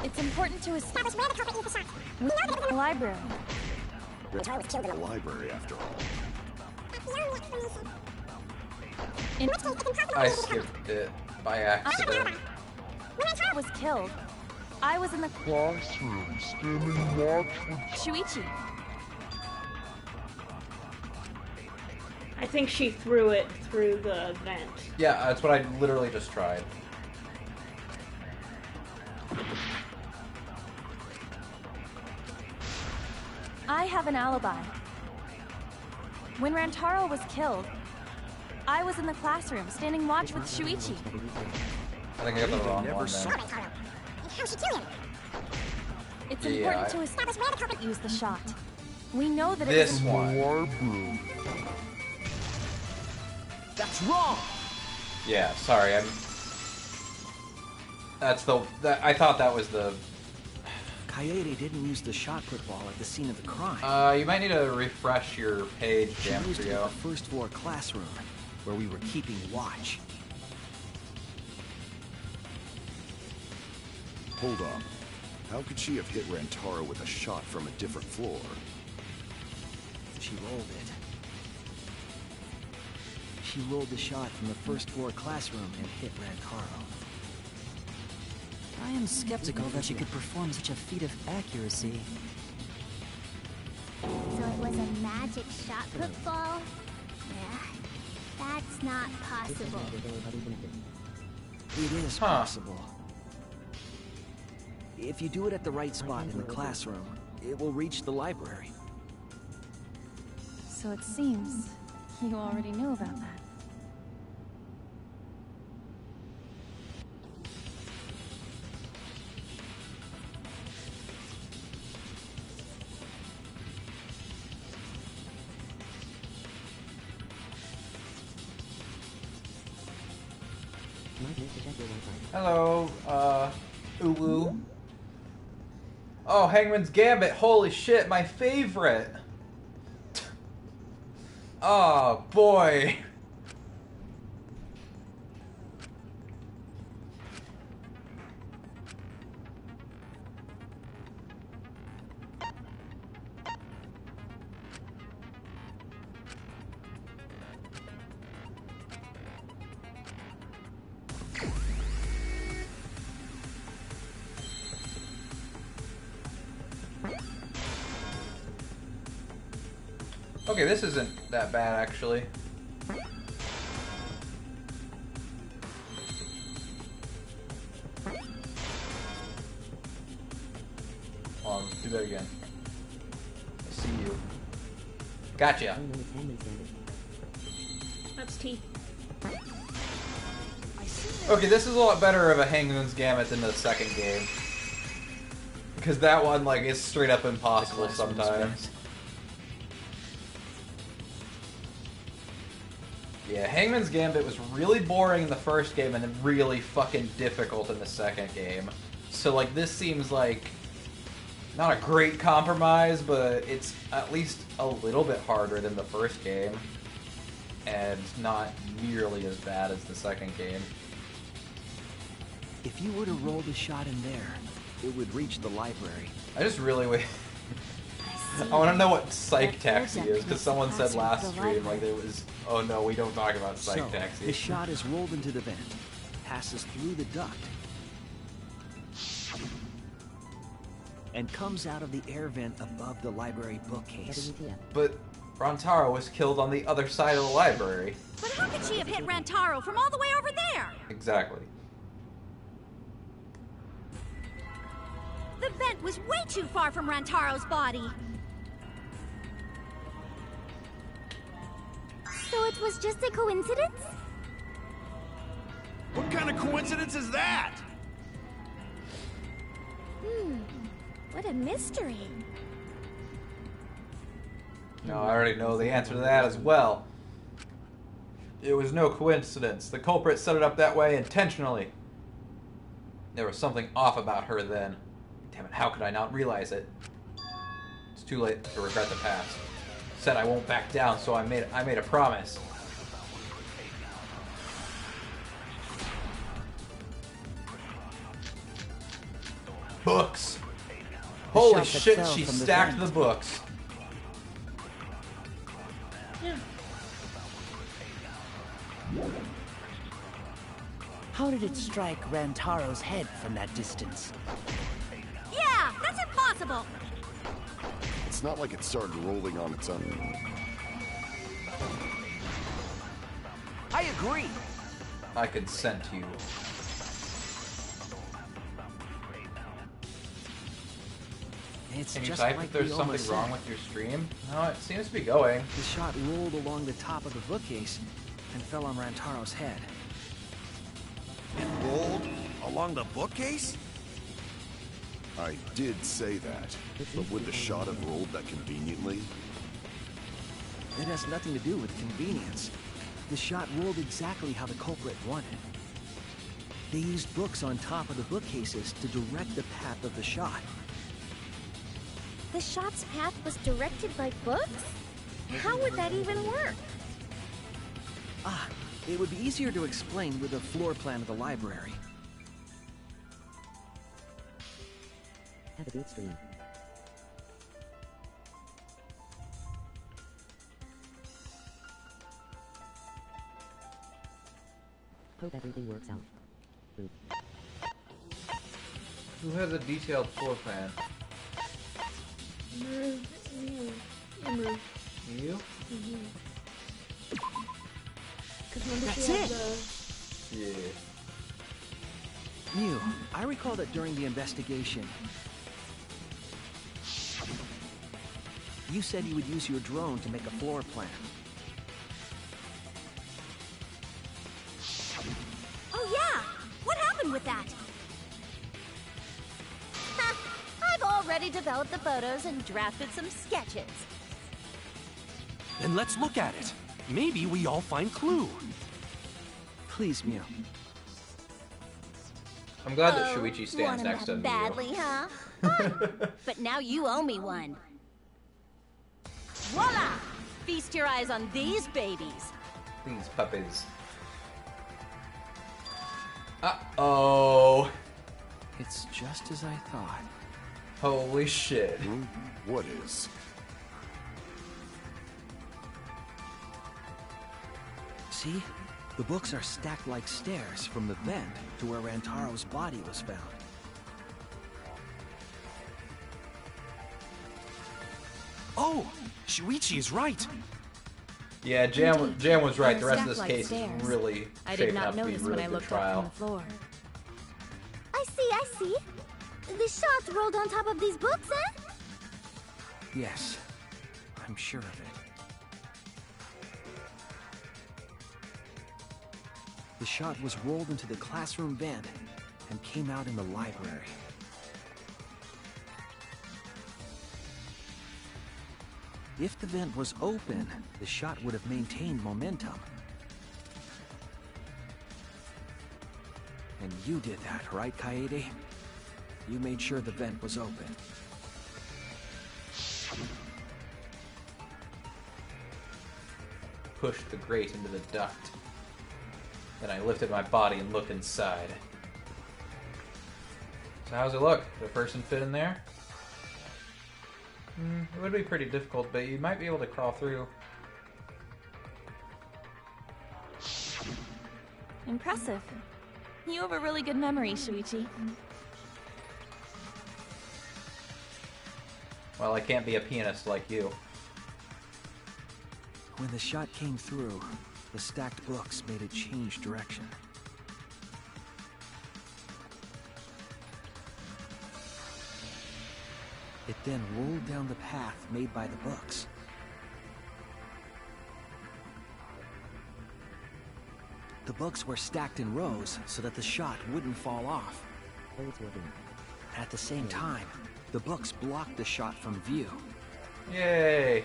It's important to Establish where the culprit used the shot. We know that it was in the library. Rantaro was killed in the library after all. That's the only explanation. In which case, it's impossible for I me to be the culprit. skipped it by accident. Was killed. I was in the classroom, standing watch with Shuichi. I think she threw it through the vent. Yeah, that's what I literally just tried. I have an alibi. When Rantaro was killed, I was in the classroom, standing watch with Shuichi. I think I got the wrong Never one saw then. Rantaro. And how she killed him? It's Yeah, important I- to establish where the culprit used the shot. We know that This it was one. That's wrong! Yeah, sorry, That's the... I thought that was the... Kaede didn't use the shot put ball at the scene of the crime. You might need to refresh your page, She used it at Jamtrio. the first floor classroom, where we were keeping watch. Hold on. How could she have hit Rantaro with a shot from a different floor? She rolled it. She rolled the shot from the first floor classroom and hit Rantaro. I am skeptical that she could perform such a feat of accuracy. So it was a magic shot put ball? Yeah, that's not possible. It is possible. If you do it at the right spot in the classroom, it will reach the library. So it seems you already knew about that. Hello, Uwu. Oh, Hangman's Gambit, holy shit, my favorite! Oh, boy. Okay, this isn't that bad, actually. Hold on, do that again. I see you. Gotcha. That's T. Okay, this is a lot better of a Hangman's Gambit than the second game. Because that one, like, is straight up impossible sometimes. Yeah, Hangman's Gambit was really boring in the first game and then really fucking difficult in the second game. So, like, this seems like not a great compromise, but it's at least a little bit harder than the first game. And not nearly as bad as the second game. If you were to roll the shot in there, it would reach the library. I just really wait. I want to know what Psych Taxi is, because someone said last stream, like, it was, oh no, we don't talk about Psych So, Taxi. the shot is rolled into the vent, passes through the duct, and comes out of the air vent above the library bookcase. But Rantaro was killed on the other side of the library. But how could she have hit Rantaro from all the way over there? Exactly. The vent was way too far from Rantaro's body. So it was just a coincidence? What kind of coincidence is that? What a mystery. No, I already know the answer to that as well. It was no coincidence. The culprit set it up that way intentionally. There was something off about her then. Damn it, how could I not realize it? It's too late to regret the past. Said I won't back down, so I made a promise. Books! Holy shit, she stacked the books. Yeah. How did it strike Rantaro's head from that distance? Yeah, that's impossible! It's not like it started rolling on its own. I agree. I consent to you. It's Can you just type like if there's we something almost wrong said. with your stream? No, it seems to be going. The shot rolled along the top of the bookcase and fell on Rantaro's head. It rolled along the bookcase? I did say that, but would the shot have rolled that conveniently? It has nothing to do with convenience. The shot rolled exactly how the culprit wanted. They used books on top of the bookcases to direct the path of the shot. The shot's path was directed by books? How would that even work? Ah, it would be easier to explain with a floor plan of the library. Have a good stream. Hope everything works out. Boop. Who has a detailed floor plan? You? That's it! Yeah. Mew, I recall that during the investigation, you said you would use your drone to make a floor plan. Oh yeah! What happened with that? I've already developed the photos and drafted some sketches. Then let's look at it. Maybe we all find clue. Please, Mew. I'm glad that Shuichi stands Wanted next to that Mew. badly, huh? Fine. But now you owe me one. Voila! Feast your eyes on these babies. These puppies. Uh-oh. It's just as I thought. Holy shit. What is? See? The books are stacked like stairs from the vent to where Rantaro's body was found. Oh! Shuichi is right! Yeah, Jam was right. The rest of this Stacked like case stairs. is really I did shaping not up to be a notice really when I good looked up trial. from the floor. I see. The shots rolled on top of these books, eh? Yes, I'm sure of it. The shot was rolled into the classroom vent and came out in the library. If the vent was open, the shot would have maintained momentum. And you did that, right, Kaede? You made sure the vent was open. Pushed the grate into the duct. Then I lifted my body and looked inside. So how's it look? Did a person fit in there? It would be pretty difficult, but you might be able to crawl through. Impressive. You have a really good memory, Shuichi. Well, I can't be a pianist like you. When the shot came through, the stacked books made it change direction. It then rolled down the path made by the books. The books were stacked in rows so that the shot wouldn't fall off. At the same time, the books blocked the shot from view. Yay!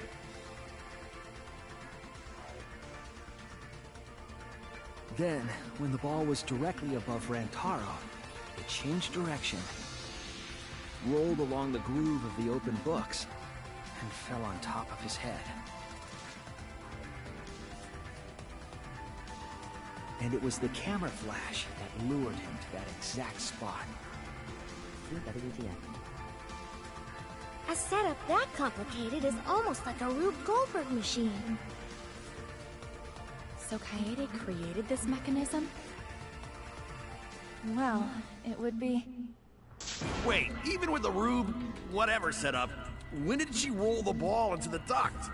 Then, when the ball was directly above Rantaro, it changed direction, rolled along the groove of the open books, and fell on top of his head. And it was the camera flash that lured him to that exact spot. A setup that complicated is almost like a Rube Goldberg machine. So Kaede created this mechanism? Well, it would be... Wait, even with the Rube, whatever setup, when did she roll the ball into the duct?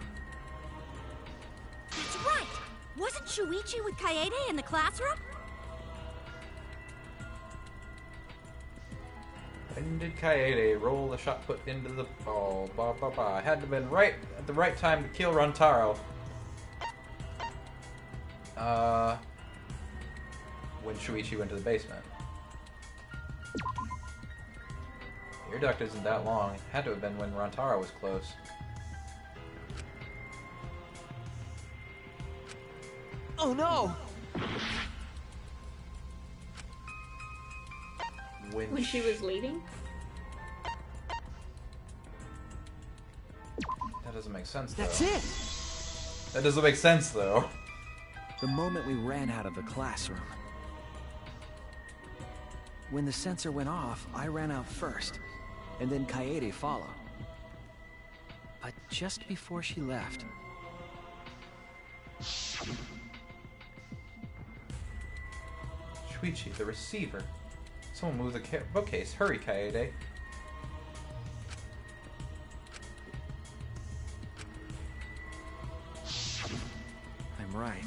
That's right! Wasn't Shuichi with Kaede in the classroom? When did Kaede roll the shot put into the ball? Ba ba ba. Had to have been right at the right time to kill Rantaro. When Shuichi went to the basement. Your duct isn't that long. It had to have been when Rantaro was close. Oh no! When she was leaving? That doesn't make sense, though. That's it! That doesn't make sense, though. The moment we ran out of the classroom. When the sensor went off, I ran out first, and then Kaede followed. But just before she left... Shuichi, the receiver. Someone move the bookcase. Hurry, Kaede. I'm right.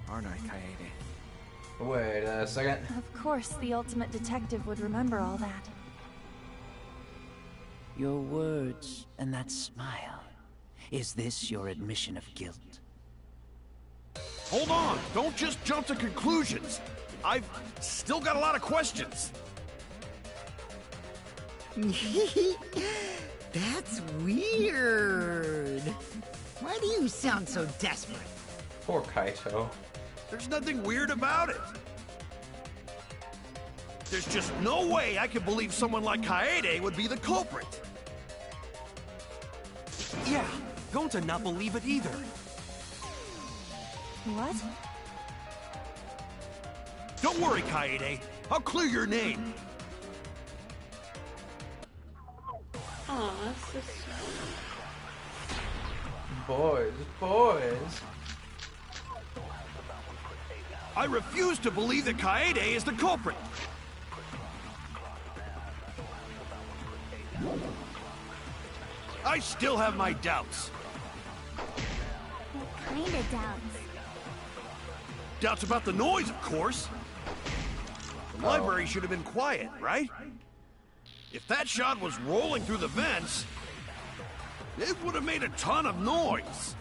Aren't I, Kaede? Wait a second. Of course, the ultimate detective would remember all that. Your words and that smile. Is this your admission of guilt? Hold on! Don't just jump to conclusions! I've still got a lot of questions! That's weird. Why do you sound so desperate? Poor Kaito. There's nothing weird about it. There's just no way I can believe someone like Kaede would be the culprit. Yeah, going to not believe it either. What? Don't worry, Kaede. I'll clear your name. Aw, that's so sweet. Boys. I refuse to believe that Kaede is the culprit. I still have my doubts. What kind of doubts? Doubts about the noise, of course. The library should have been quiet, right? If that shot was rolling through the vents, it would have made a ton of noise.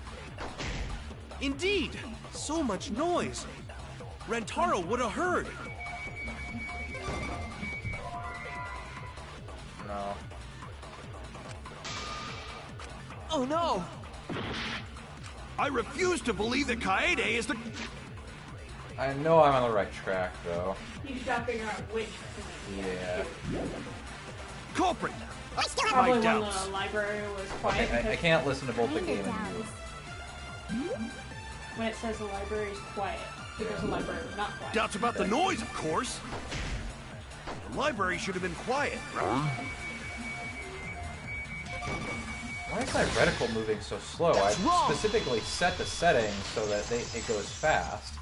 Indeed, so much noise. Rentaro would have heard. No. Oh no! I refuse to believe that Kaede is the... I know I'm on the right track, though. You just gotta figure out which. Yeah. Culprit! I still have my doubts. Probably when the library was quiet. I can't listen to both the game and you. When it says the library is quiet, because the library was not quiet. Doubts about the noise, of course. The library should have been quiet, right? Why is my reticle moving so slow? I specifically set the settings so that it goes fast.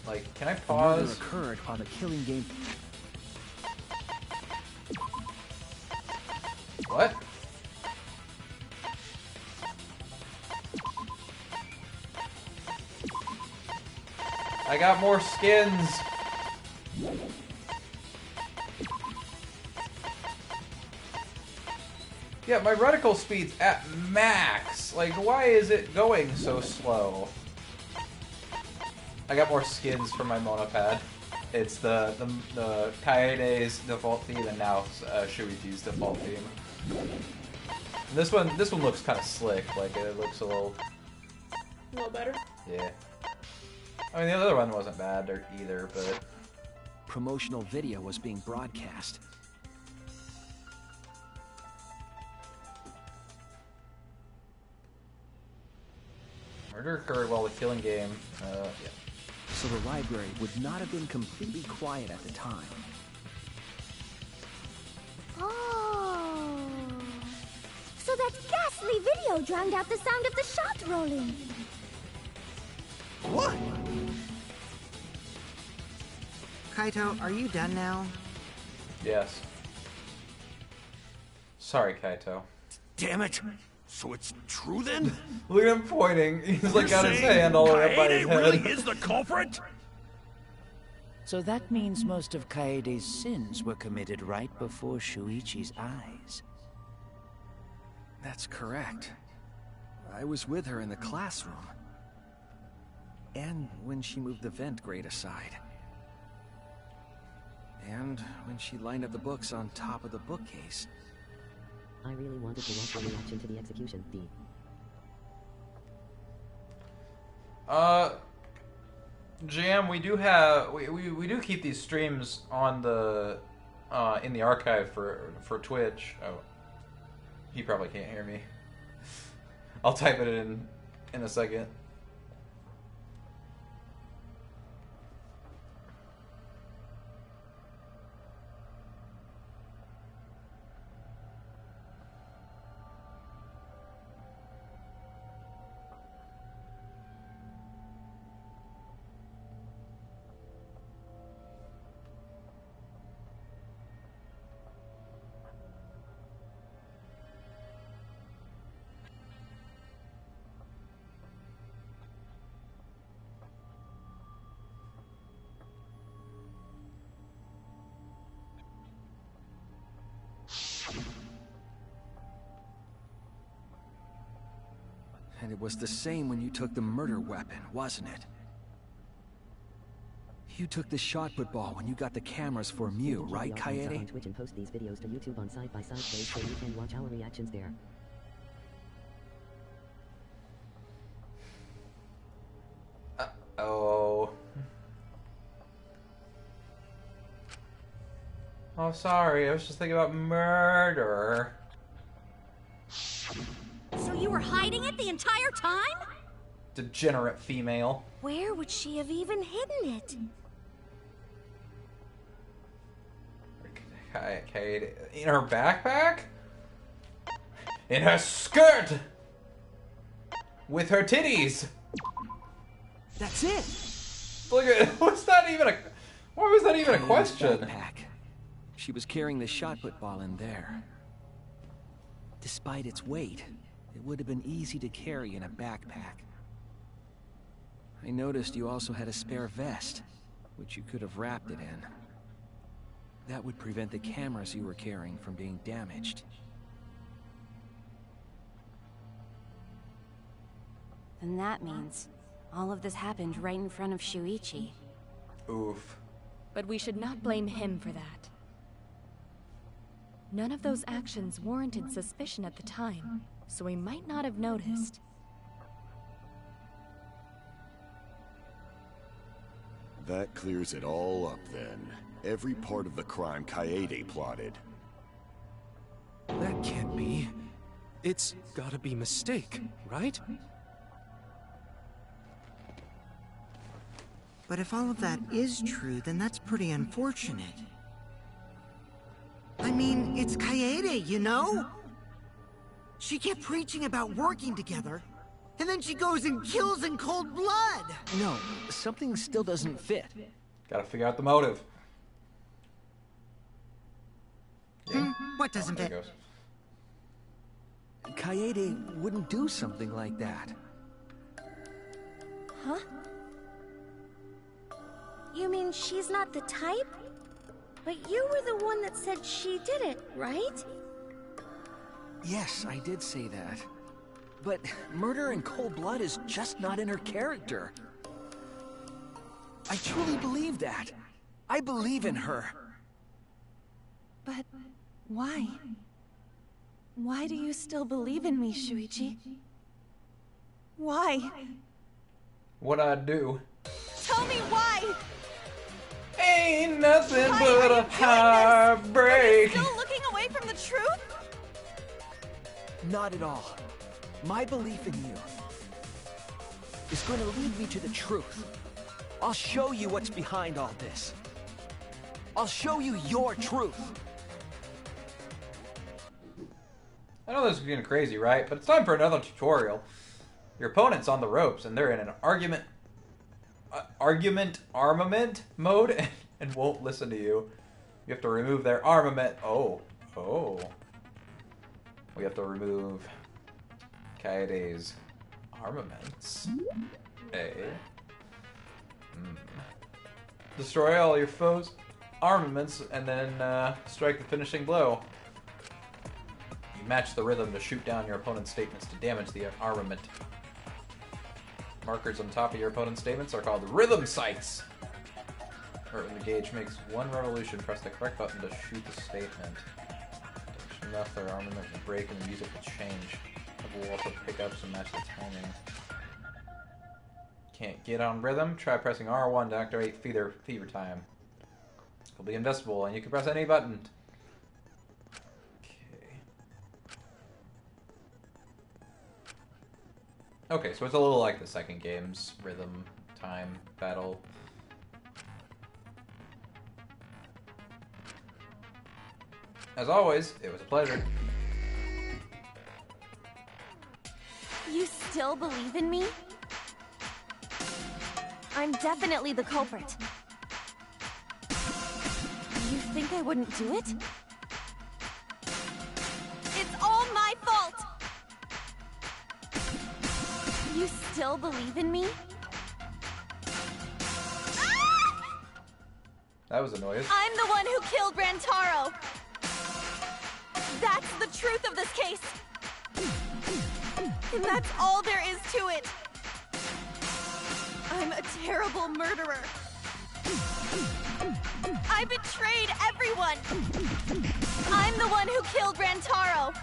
Like, can I The pause? murder occurred while the killing game... What? I got more skins! Yeah, my reticle speed's at max. Like, why is it going so slow? I got more skins for my monopad. It's the Kaede's default theme and now Shuichi's default theme. And this one looks kind of slick. Like it looks a little better. Yeah. I mean the other one wasn't bad either, but Promotional video was being broadcast. murder occurred while the killing game. Yeah. So the library would not have been completely quiet at the time. Oh. So that ghastly video drowned out the sound of the shot rolling. What? Kaito, are you done now? Yes. Sorry, Kaito. Damn it! So it's true then? Look at him pointing. He's You're like got his saying hand all around by his Kaede head. really is the culprit? So that means most of Kaede's sins were committed right before Shuichi's eyes. That's correct. I was with her in the classroom. And when she moved the vent grate aside. And when she lined up the books on top of the bookcase. I really wanted to watch the reaction to the execution, D. Jam, we do have we do keep these streams on the in the archive for Twitch. Oh, he probably can't hear me. I'll type it in a second. And it was the same when you took the murder weapon, wasn't it? You took the shot put ball when you got the cameras for Mew, right, Kaede? On Twitch and post these videos to YouTube on side-by-side plays so you can watch our reactions there. Oh. Oh, sorry. I was just thinking about murder. So you were hiding it the entire time? Degenerate female. Where would she have even hidden it? Kaede, in her backpack? In her skirt! With her titties! That's it! Look at why was that even a question? Backpack. She was carrying the shot put ball in there. Despite its weight, it would have been easy to carry in a backpack. I noticed you also had a spare vest, which you could have wrapped it in. That would prevent the cameras you were carrying from being damaged. Then that means all of this happened right in front of Shuichi. Oof. But we should not blame him for that. None of those actions warranted suspicion at the time, so he might not have noticed. That clears it all up then. Every part of the crime Kaede plotted. That can't be. It's gotta be mistake, right? But if all of that is true, then that's pretty unfortunate. I mean, it's Kaede, you know? She kept preaching about working together, and then she goes and kills in cold blood! No, something still doesn't fit. Gotta figure out the motive. What doesn't fit? Kaede wouldn't do something like that. Huh? You mean she's not the type? But you were the one that said she did it, right? Yes, I did say that. But murder in cold blood is just not in her character. I truly believe that. I believe in her. But why? Why do you still believe in me, Shuichi? Why? What'd I do? Tell me why! Ain't nothing Why but are a you heartbreak. still looking away from the truth? Not at all. My belief in you is going to lead me to the truth. I'll show you what's behind all this. I'll show you your truth. I know this is getting crazy, right? But it's time for another tutorial. Your opponent's on the ropes, and they're in an armament mode, and won't listen to you. You have to remove their armament. Oh. We have to remove Kaede's armaments. Destroy all your foes' armaments and then strike the finishing blow. You match the rhythm to shoot down your opponent's statements to damage the armament. Markers on top of your opponent's statements are called rhythm sights. Or when the gauge makes one revolution, press the correct button to shoot the statement. Enough, their armament will break and the music will change. It will also pick up and match the timing. Can't get on rhythm? Try pressing R1 to activate fever time. It'll be invisible and you can press any button. Okay, so it's a little like the second game's rhythm, time, battle. As always, it was a pleasure. You still believe in me? I'm definitely the culprit. You think I wouldn't do it? It's all my fault! You still believe in me? That was a noise. I'm the one who killed Rantaro! That's the truth of this case! And that's all there is to it! I'm a terrible murderer! I betrayed everyone! I'm the one who killed Rantaro!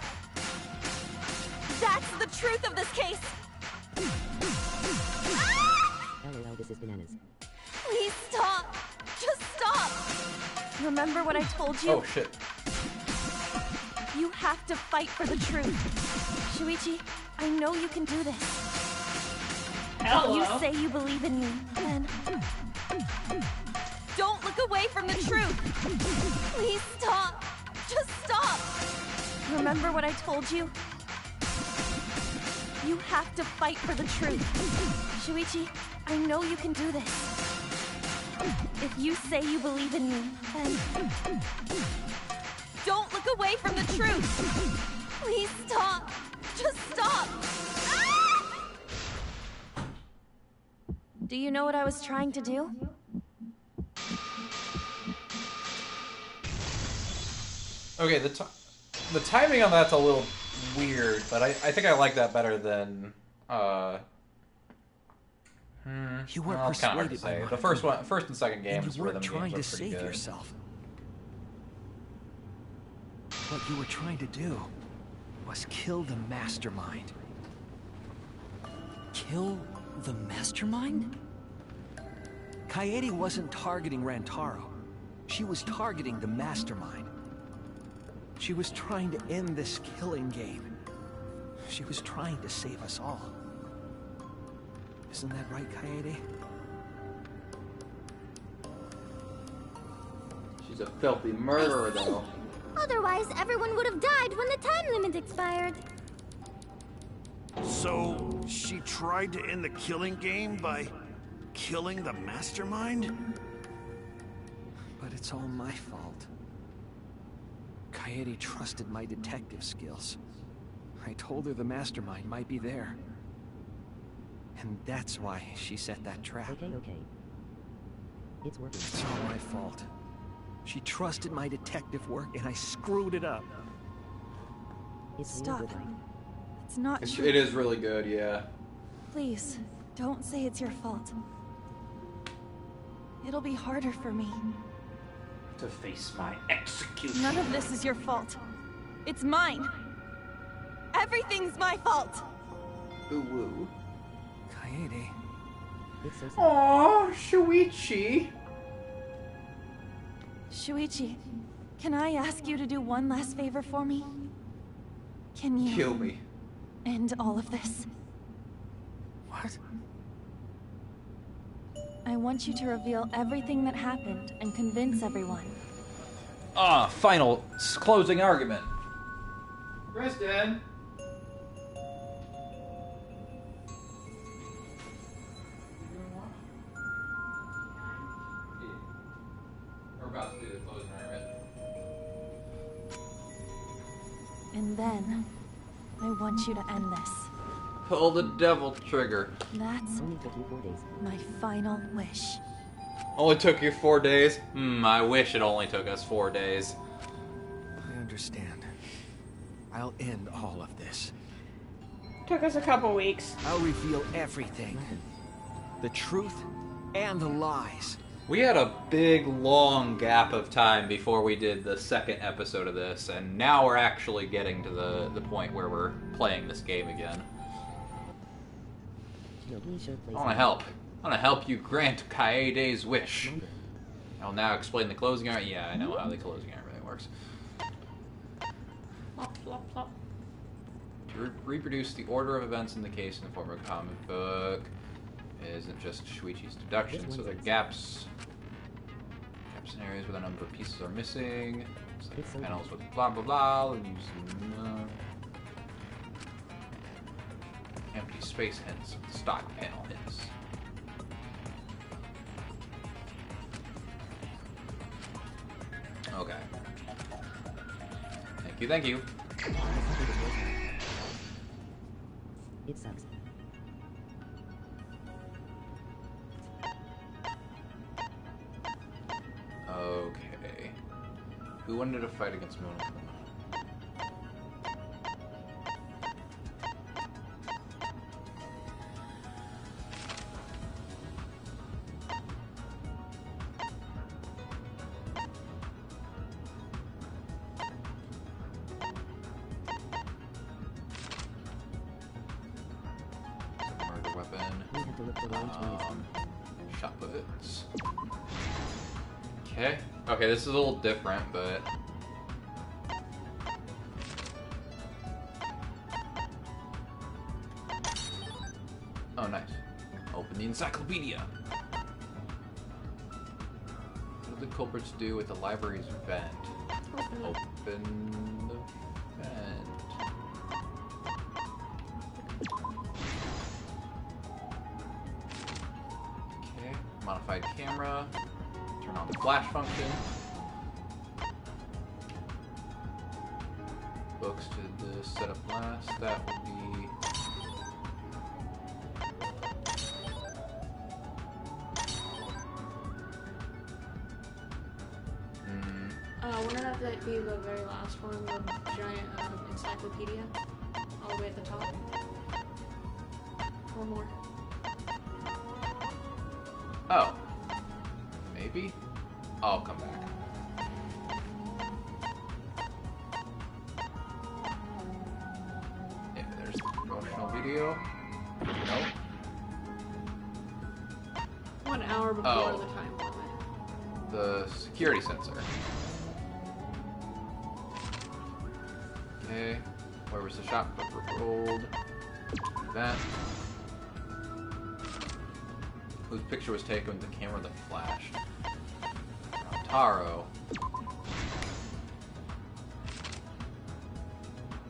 That's the truth of this case! LOL, this is bananas. Please stop! Just stop! Remember what I told you? Oh, shit. You have to fight for the truth. Shuichi, I know you can do this. Hello. You say you believe in me, then don't look away from the truth. Please stop. Just stop. Remember what I told you? You have to fight for the truth. Shuichi, I know you can do this. If you say you believe in me, then don't look away from the truth. Please stop. Just stop. Do you know what I was trying to do? Okay, the timing on that's a little weird, but I think I like that better than You weren't well, it's kind of hard to persuaded by say. my The first and second games, you rhythm weren't trying games to are pretty save good. yourself. What you were trying to do was kill the mastermind. Kill the mastermind? Kaede wasn't targeting Rantaro. She was targeting the mastermind. She was trying to end this killing game. She was trying to save us all. Isn't that right, Kaede? She's a filthy murderer, though. Otherwise, everyone would have died when the time limit expired. So, she tried to end the killing game by killing the mastermind? But it's all my fault. Kaede trusted my detective skills. I told her the mastermind might be there. And that's why she set that trap. Okay. It's working. It's all my fault. She trusted my detective work, and I screwed it up. Stop. It's not true. It is really good, yeah. Please, don't say it's your fault. It'll be harder for me. To face my execution. None of this is your fault. It's mine. Everything's my fault. Ooh woo. Kaede. Aww, Shuichi. Shuichi, can I ask you to do one last favor for me? Can you Kill me. end all of this? What? I want you to reveal everything that happened and convince everyone. Final closing argument. Kristen. about to do the closing argument. And then, I want you to end this. Pull the devil trigger. That's my final wish. Only took you 4 days? I wish it only took us 4 days. I understand. I'll end all of this. Took us a couple weeks. I'll reveal everything. The truth and the lies. We had a big, long gap of time before we did the second episode of this, and now we're actually getting to the point where we're playing this game again. I want to help. I want to help you grant Kaede's wish. I'll now explain the closing argument. Yeah, I know how the closing argument works. Plop, plop, plop. To reproduce the order of events in the case in the form of a comic book isn't just Shuichi's deduction, so there are gaps in areas where the number of pieces are missing. It's like panels with blah blah blah, and using empty space hints with stock panel hints. Okay. Thank you. It sucks. Okay. Who wanted to fight against Monokuma? Murder weapon. Shot bullets. Okay. Okay, this is a little different, but... Oh, nice. Open the encyclopedia. What do the culprits do with the library's vent? Open the vent. Okay. Modified camera. Turn on the flash function. Books to the setup last. That would be... Wouldn't that be the very last one, the giant encyclopedia? All the way at the top? Or more? Oh. Maybe? I'll come back. Yeah, there's the promotional video. Nope. 1 hour before the time limit. The security sensor. Okay. Where was the shot rolled? That. Whose picture was taken with the camera that flashed? Taro.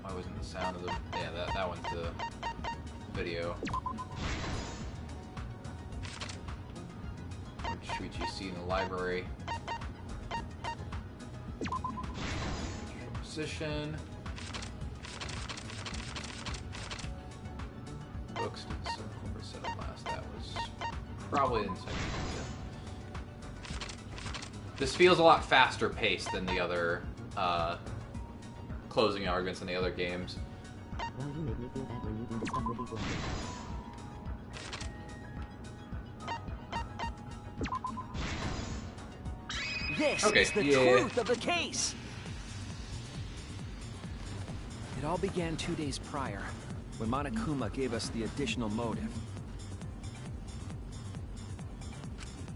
Why wasn't the sound of the... Yeah, that one's the video. What did Shuichi see in the library? Position. Books to the circle set up last. That was probably the encyclopedia. This feels a lot faster paced than the other closing arguments in the other games. Well, you made me feel bad when you do the stuff with people. This is the truth of the case! It all began 2 days prior, when Monokuma gave us the additional motive.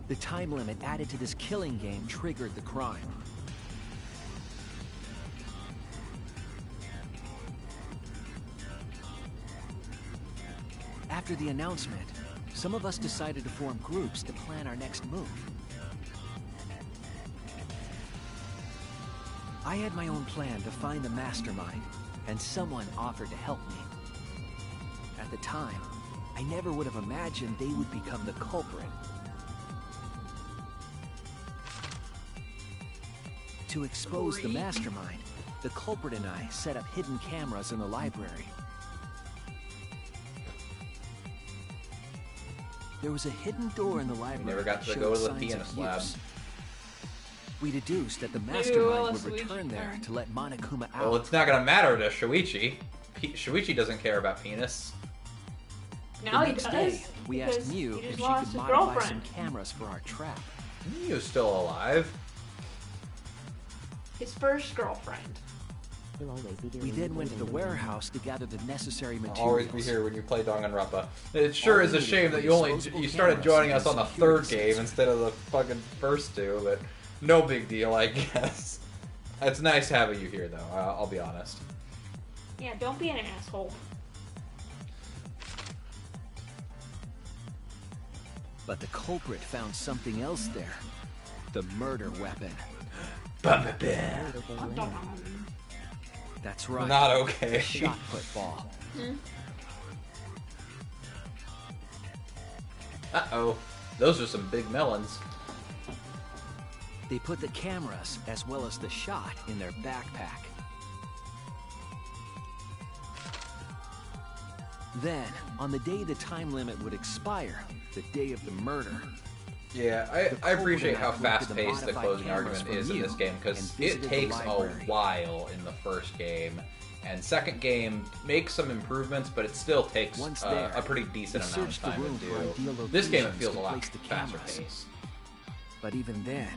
The time limit added to this killing game triggered the crime. After the announcement, some of us decided to form groups to plan our next move. I had my own plan to find the mastermind, and someone offered to help me. At the time, I never would have imagined they would become the culprit. To expose the mastermind, the culprit and I set up hidden cameras in the library. There was a hidden door in the library. Never got to that go to showed the signs pianist of lab. use. We deduced that the Maybe we will mastermind would switch return there them. to let Monokuma out. Well, it's not gonna matter to Shuichi. Shuichi doesn't care about penis. Now the he next does. day, we asked because Mew he if just she lost could his modify some girlfriend. cameras for our trap. Mew's still alive. His first girlfriend. He'll always be here We when then you went to the need him. warehouse to gather the necessary I'll materials. always be here when you play Danganronpa. It sure All is a we shame needed that were you disposable started cameras joining and us on the security third game sensor. instead of the fucking first two, but no big deal, I guess. It's nice having you here, though. I'll be honest. Yeah, don't be an asshole. But the culprit found something else there. The murder weapon. That's right. Not okay. The shot put ball. Uh-oh. Those are some big melons. They put the cameras as well as the shot in their backpack. Then, on the day the time limit would expire, the day of the murder, Yeah, I appreciate how fast-paced the closing argument is in this game, because it takes a while in the first game, and second game makes some improvements, but it still takes a pretty decent amount of time to do. This game, it feels a lot faster paced. But even then,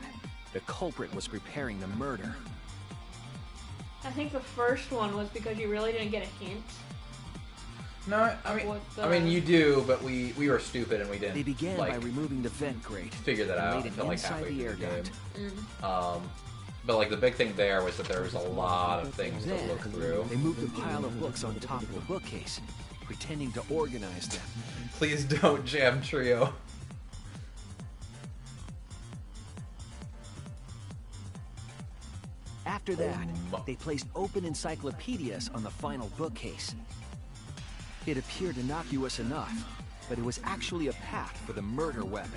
the culprit was preparing the murder. I think the first one was because you really didn't get a hint. No, I mean you do, but we were stupid and we didn't. They began by removing the vent grate. Figure that out and laid it until like inside halfway the through the air game. duct. But like the big thing there was that there was a lot of things to Then, look through. they moved a pile of books on top of the bookcase, pretending to organize them. Please don't jam trio. After that, they placed open encyclopedias on the final bookcase. It appeared innocuous enough, but it was actually a path for the murder weapon.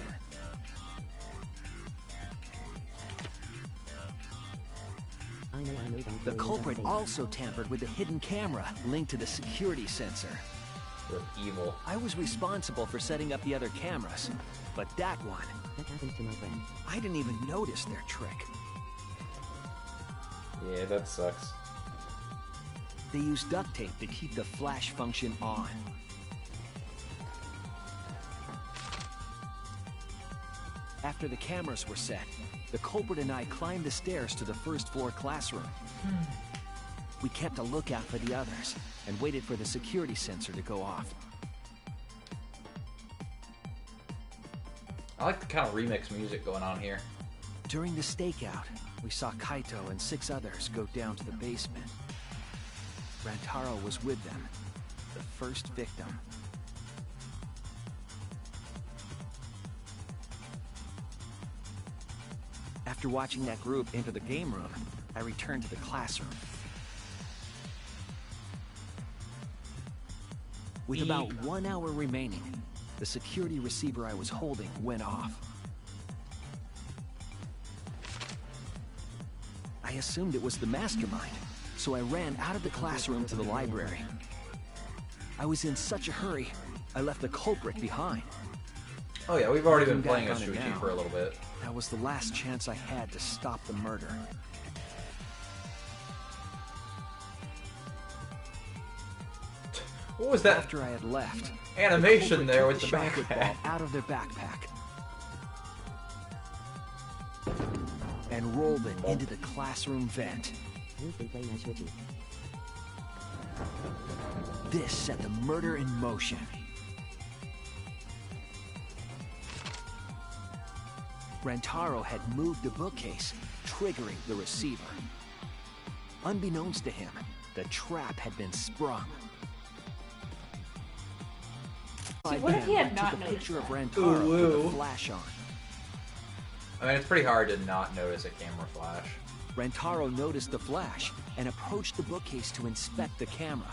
The culprit also tampered with the hidden camera linked to the security sensor. We're evil. I was responsible for setting up the other cameras, but that one, That happened to my friend. I didn't even notice their trick. Yeah, that sucks. They used duct tape to keep the flash function on. After the cameras were set, the culprit and I climbed the stairs to the first floor classroom. We kept a lookout for the others and waited for the security sensor to go off. I like the kind of remix music going on here. During the stakeout, we saw Kaito and 6 others go down to the basement. Rantaro was with them, the first victim. After watching that group enter the game room, I returned to the classroom. With about 1 hour remaining, the security receiver I was holding went off. I assumed it was the mastermind, so I ran out of the classroom to the library. I was in such a hurry, I left the culprit behind. Oh yeah, we've already been Looking playing back as on it Shuichi now, for a little bit. That was the last chance I had to stop the murder. What was that? After I had left, Animation the there culprit with the took shot backpack. football out of their backpack and rolled it into the classroom vent. You've been playing as Shuichi. This set the murder in motion. Rantaro had moved the bookcase, triggering the receiver. Unbeknownst to him, the trap had been sprung. See, what if he had I not took a noticed picture of that? Rantaro with Ooh. the flash on. I mean, it's pretty hard to not notice a camera flash. Rantaro noticed the flash and approached the bookcase to inspect the camera.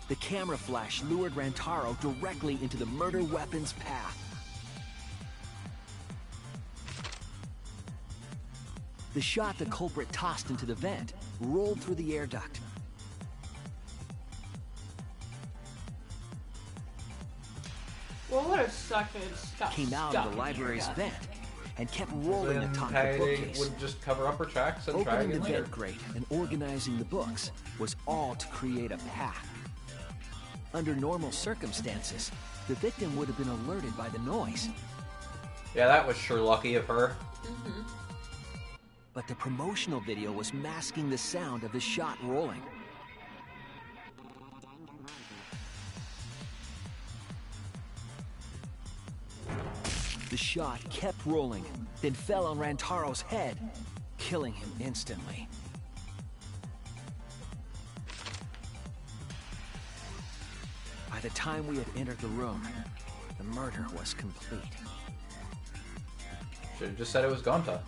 The camera flash lured Rantaro directly into the murder weapon's path. The shot the culprit tossed into the vent rolled through the air duct. Well, would have sucked if it got Came out stuck of the in library's here. vent and kept rolling Then atop the Kaede bookcase. would just cover up her tracks and try Opening again the later. vent grate and organizing the books was all to create a path. Under normal circumstances, the victim would have been alerted by the noise. Yeah, that was sure lucky of her. But the promotional video was masking the sound of the shot rolling. The shot kept rolling, then fell on Rantaro's head, killing him instantly. By the time we had entered the room, the murder was complete. Should have just said it was Gonta.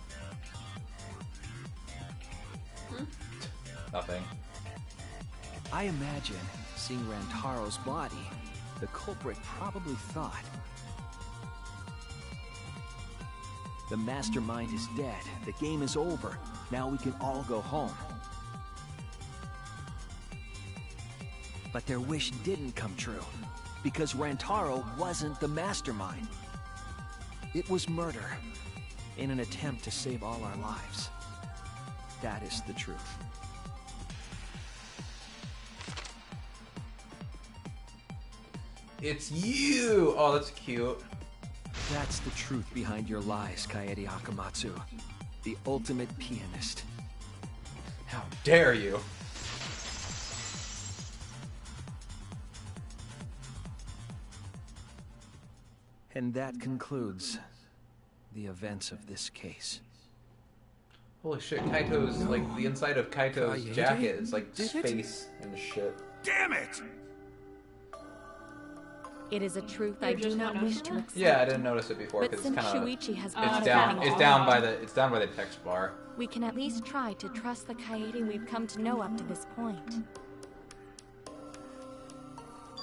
Nothing. I imagine, seeing Rantaro's body, the culprit probably thought, the mastermind is dead, the game is over, now we can all go home. But their wish didn't come true, because Rantaro wasn't the mastermind. It was murder, in an attempt to save all our lives. That is the truth. It's you! Oh, that's cute. That's the truth behind your lies, Kaede Akamatsu. The ultimate pianist. How dare you? And that concludes the events of this case. Holy shit, Kaito's, like, the inside of Kaito's Kaede jacket is like did it? space and shit. Damn it! It is a truth I do not wish to accept. Yeah, I didn't notice it before But because it's since kind of Shuichi has it's down by the text bar. we can at least try to trust the Kaede we've come to know up to this point.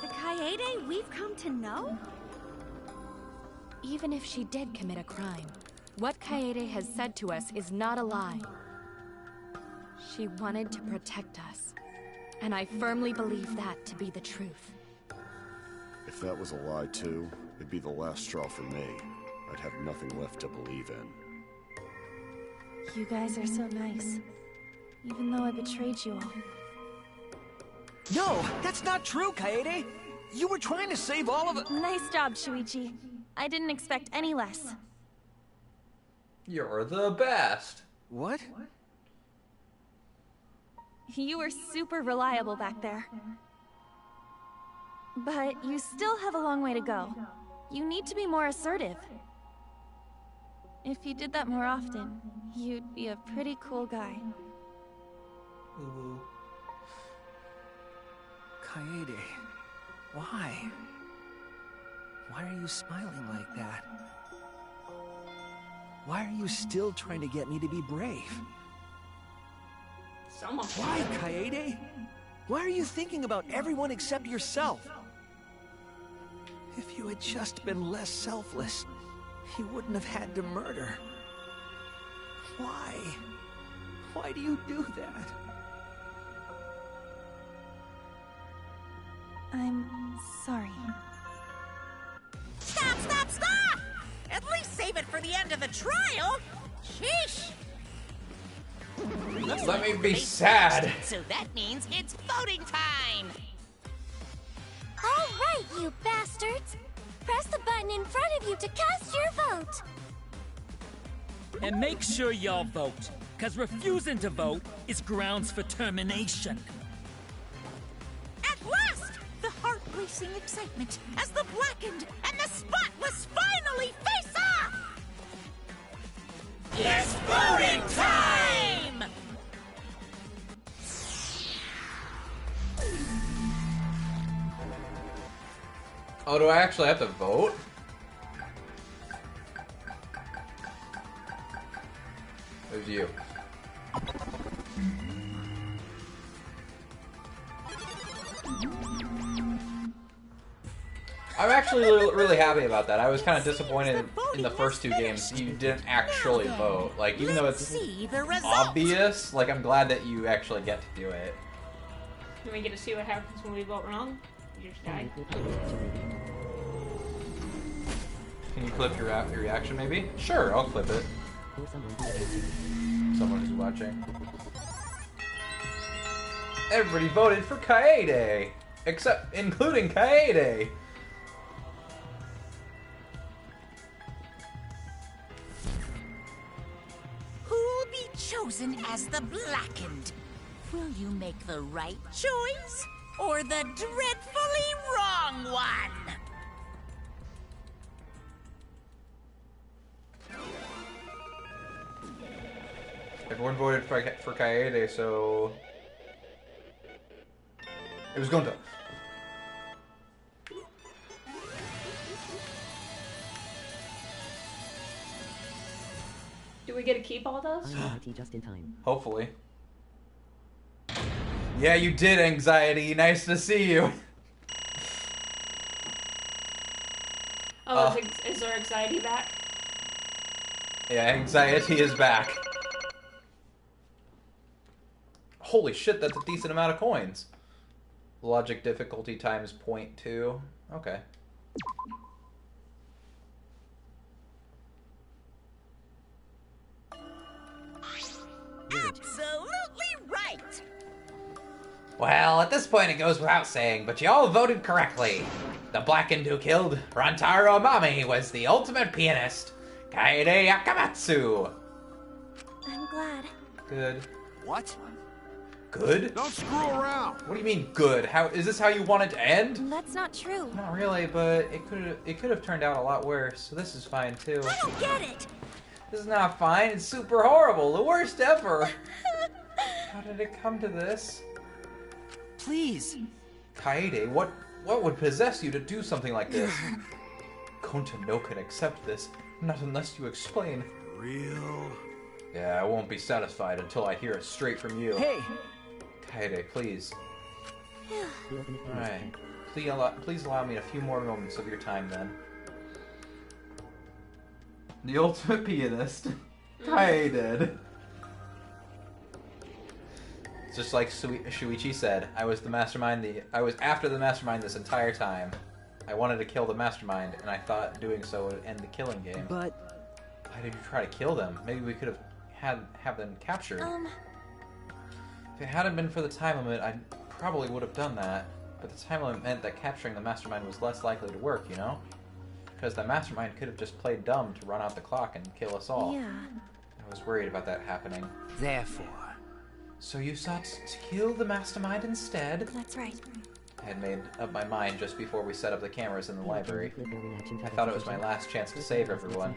The Kaede we've come to know? Even if she did commit a crime, what Kaede has said to us is not a lie. She wanted to protect us, and I firmly believe that to be the truth. If that was a lie too, it'd be the last straw for me. I'd have nothing left to believe in. You guys are so nice. Even though I betrayed you all. No, that's not true, Kaede! You were trying to save all of it. Nice job, Shuichi. I didn't expect any less. You're the best. What? You were super reliable back there. But you still have a long way to go. You need to be more assertive. If you did that more often, you'd be a pretty cool guy. Ooh. Kaede, why? Why are you smiling like that? Why are you still trying to get me to be brave? Why, Kaede? Why are you thinking about everyone except yourself? If you had just been less selfless, you wouldn't have had to murder. Why? Why do you do that? I'm sorry. Stop, stop, stop! At least save it for the end of the trial. Sheesh. Let me be sad. So that means it's voting time. All right, you bastards! Press the button in front of you to cast your vote! And make sure y'all vote, because refusing to vote is grounds for termination. At last, the heart-racing excitement as the blackened and the spotless finally face off! It's voting time! Oh, do I actually have to vote? There's you. I'm actually really happy about that. I was kind of disappointed in the first two games you didn't actually vote. Like, even though it's obvious, like, I'm glad that you actually get to do it. Do we get to see what happens when we vote wrong? You just die. Can you clip your reaction, maybe? Sure, I'll clip it. Someone who's watching. Everybody voted for Kaede! Including Kaede! Who'll be chosen as the Blackened? Will you make the right choice, or the dreadfully wrong one? Everyone voted for Kaede, so... It was Gonta. Do we get to keep all those? Just in time. Hopefully. Yeah, you did, Anxiety. Nice to see you. Oh, is our Anxiety back? Yeah, Anxiety is back. Holy shit, that's a decent amount of coins. Logic difficulty times 0.2. Okay. Absolutely right! Well, at this point it goes without saying, but you all voted correctly. The Blackened who killed Rantaro Amami was the ultimate pianist, Kaede Akamatsu. I'm glad. Good. What? Good? Don't screw around! What do you mean good? How is this how you want it to end? That's not true. Not really, but it could have turned out a lot worse, so this is fine too. I don't get it! This is not fine, it's super horrible, the worst ever! How did it come to this? Please! Kaede, what would possess you to do something like this? Konta no can accept this, not unless you explain. Real? Yeah, I won't be satisfied until I hear it straight from you. Hey! Kaede, please. Alright. Please allow me a few more moments of your time, then. The ultimate pianist. Kaede. Just like Shuichi said, I was the mastermind. I was after the mastermind this entire time. I wanted to kill the mastermind, and I thought doing so would end the killing game. But why did you try to kill them? Maybe we could have them captured. If it hadn't been for the time limit, I probably would have done that. But the time limit meant that capturing the mastermind was less likely to work, you know? Because the mastermind could have just played dumb to run out the clock and kill us all. Yeah. I was worried about that happening. therefore... So you sought to kill the mastermind instead? That's right. I had made up my mind just before we set up the cameras in the library. I thought it was my last chance to save everyone.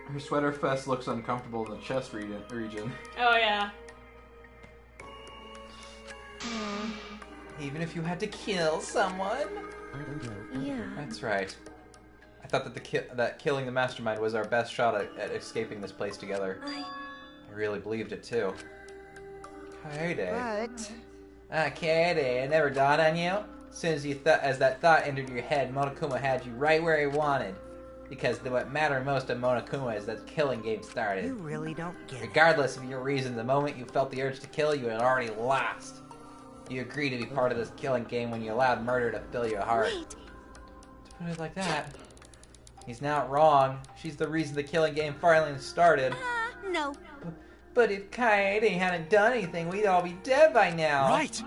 Her sweater fest looks uncomfortable in the chest region. Oh, yeah. Even if you had to kill someone? Yeah. That's right. I thought that that killing the mastermind was our best shot at escaping this place together. I really believed it too. Kaede. But... Kaede, it never dawned on you? As that thought entered your head, Monokuma had you right where he wanted. Because what mattered most to Monokuma is that the killing game started. You really don't get it. Regardless of your reason, the moment you felt the urge to kill, you had already lost. You agreed to be part of this killing game when you allowed murder to fill your heart. Wait. To put it like that, he's not wrong. She's the reason the killing game finally started. No. But if Kaede hadn't done anything, we'd all be dead by now. Right!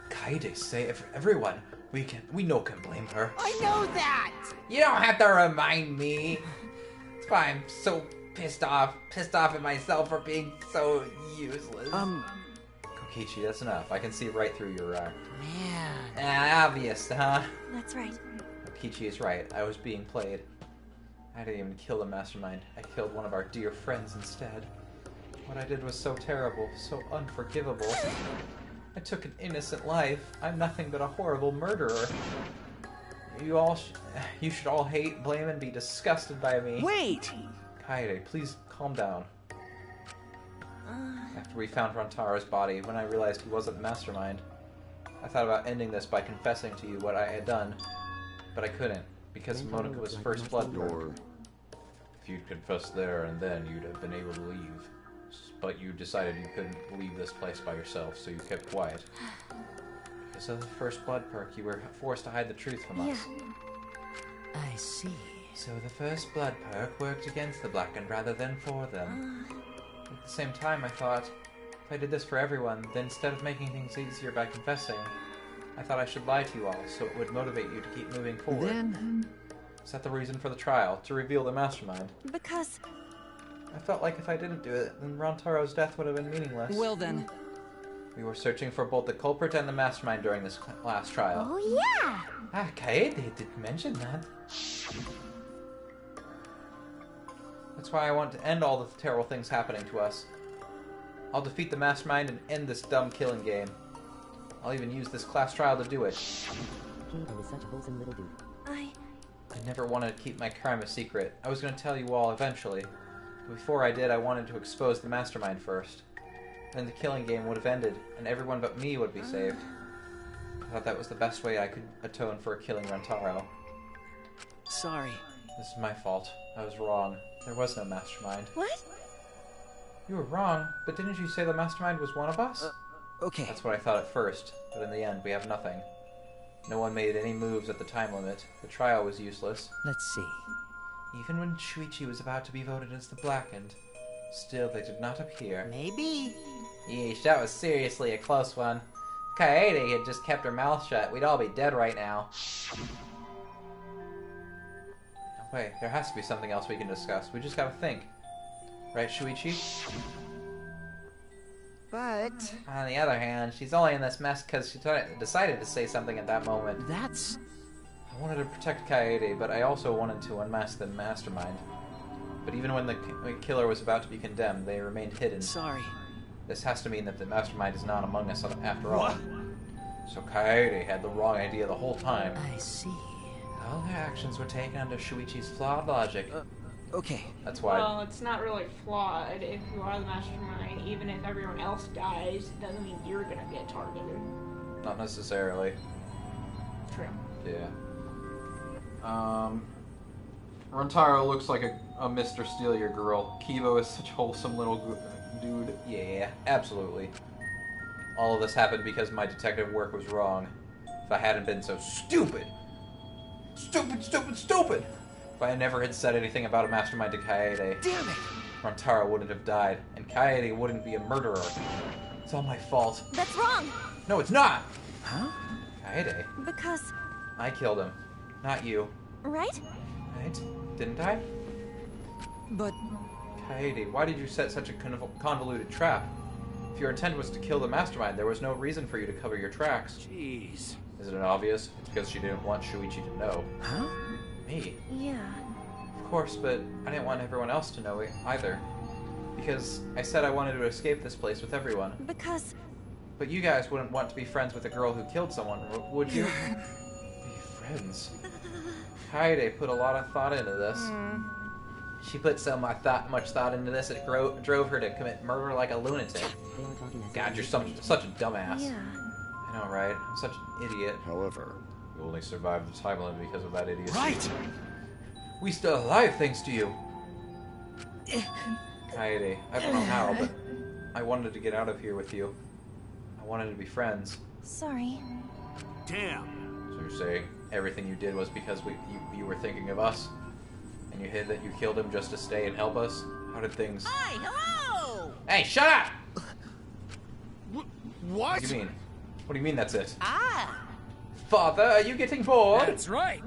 Kaede saved everyone. We no can blame her. I know that! You don't have to remind me. That's why I'm so pissed off at myself for being so useless. Kokichi, that's enough. I can see right through your Man. Obvious, huh? That's right. Kokichi is right. I was being played. I didn't even kill the mastermind. I killed one of our dear friends instead. What I did was so terrible, so unforgivable. I took an innocent life. I'm nothing but a horrible murderer. You should all hate, blame, and be disgusted by me. Wait! Kaede, please calm down. After we found Rantaro's body, when I realized he wasn't the mastermind, I thought about ending this by confessing to you what I had done, but I couldn't, because Monika's first blood perk. If you'd confessed there and then, you'd have been able to leave. But you decided you couldn't leave this place by yourself, so you kept quiet. Because of the first blood perk, you were forced to hide the truth from us. I see. So the first blood perk worked against the Blackened rather than for them. At the same time, I thought, if I did this for everyone, then instead of making things easier by confessing, I thought I should lie to you all, so it would motivate you to keep moving forward. Then... Is that the reason for the trial? To reveal the mastermind? Because... I felt like if I didn't do it, then Rantaro's death would have been meaningless. Well then... We were searching for both the culprit and the mastermind during this last trial. Oh yeah! Ah, Kaede did mention that. That's why I want to end all the terrible things happening to us. I'll defeat the mastermind and end this dumb killing game. I'll even use this class trial to do it. Kaede is such a wholesome little dude. I never wanted to keep my crime a secret. I was going to tell you all eventually. But before I did, I wanted to expose the mastermind first. Then the killing game would have ended, and everyone but me would be saved. I thought that was the best way I could atone for killing Rantaro. Sorry. This is my fault. I was wrong. There was no mastermind. What? You were wrong, but didn't you say the mastermind was one of us? Okay. That's what I thought at first, but in the end, we have nothing. No one made any moves at the time limit. The trial was useless. Let's see. Even when Shuichi was about to be voted as the Blackened, still they did not appear. Maybe. Yeesh, that was seriously a close one. If Kaede had just kept her mouth shut, we'd all be dead right now. Wait, there has to be something else we can discuss. We just gotta think. Right, Shuichi? But... On the other hand, she's only in this mess because she decided to say something at that moment. That's... I wanted to protect Kaede, but I also wanted to unmask the mastermind. But even when the killer was about to be condemned, they remained hidden. Sorry. This has to mean that the mastermind is not among us after all. So Kaede had the wrong idea the whole time. I see. All her actions were taken under Shuichi's flawed logic. Okay. That's why... Well, it's not really flawed. If you are the mastermind, even if everyone else dies, it doesn't mean you're gonna get targeted. Not necessarily. True. Yeah. Rantaro looks like a Mr. Steal Your Girl. Kibo is such a wholesome little dude. Yeah, absolutely. All of this happened because my detective work was wrong. If I hadn't been so stupid. Stupid! If I never had said anything about a mastermind to Kaede, damn it! Rantaro wouldn't have died, and Kaede wouldn't be a murderer. It's all my fault. That's wrong! No, it's not! Huh? Kaede. Because... I killed him. Not you. Right? Right? Didn't I? But... Kaede, why did you set such a convoluted trap? If your intent was to kill the mastermind, there was no reason for you to cover your tracks. Jeez. Isn't it obvious? It's because she didn't want Shuichi to know. Huh? Me? Yeah. Of course, but I didn't want everyone else to know it either. Because I said I wanted to escape this place with everyone. Because... But you guys wouldn't want to be friends with a girl who killed someone, would you? Be friends? Kaede put a lot of thought into this. She put so much thought into this, it drove her to commit murder like a lunatic. God, you're such a dumbass. Yeah. I know, right? I'm such an idiot. However, you only survived the time limit because of that idiocy. Right! We still alive thanks to you. Kaede, I don't know how, but I wanted to get out of here with you. I wanted to be friends. Sorry. Damn. So you're saying everything you did was because you were thinking of us? And you hid that you killed him just to stay and help us? How did things... Hi, hello! Hey, shut up! What? What do you mean? What do you mean that's it? Ah! Father, are you getting bored? That's right.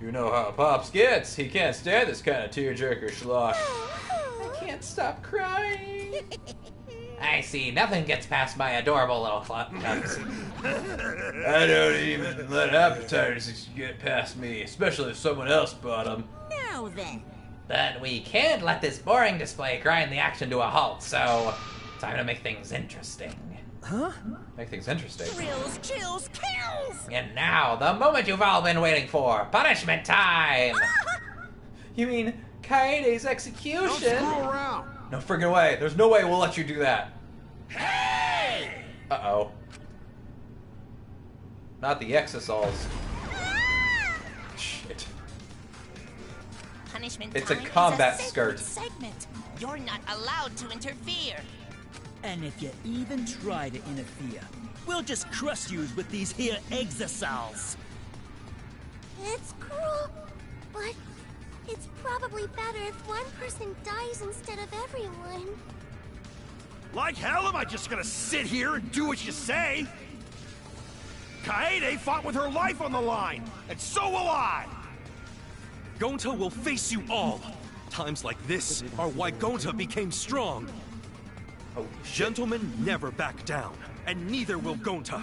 You know how Pops gets. He can't stand this kind of tearjerker schlock. I can't stop crying. I see. Nothing gets past my adorable little cubs. I don't even let appetizers get past me, especially if someone else brought them. Now then. But we can't let this boring display grind the action to a halt, so time to make things interesting. Huh? Make things interesting. Thrills, chills, kills! And now, the moment you've all been waiting for, punishment time! You mean Kaede's execution? Don't screw around! No friggin' way. There's no way we'll let you do that. Hey! Uh-oh. Not the exosols. Shit. Punishment It's a time combat is a skirt. sacred segment. You're not allowed to interfere. And if you even try to interfere, we'll just crush you with these here exosols. It's cruel, but it's probably better if one person dies instead of everyone. Like hell am I just gonna sit here and do what you say? Kaede fought with her life on the line, and so will I! Gonta will face you all. Times like this are why Gonta became strong. Gentlemen never back down, and neither will Gonta.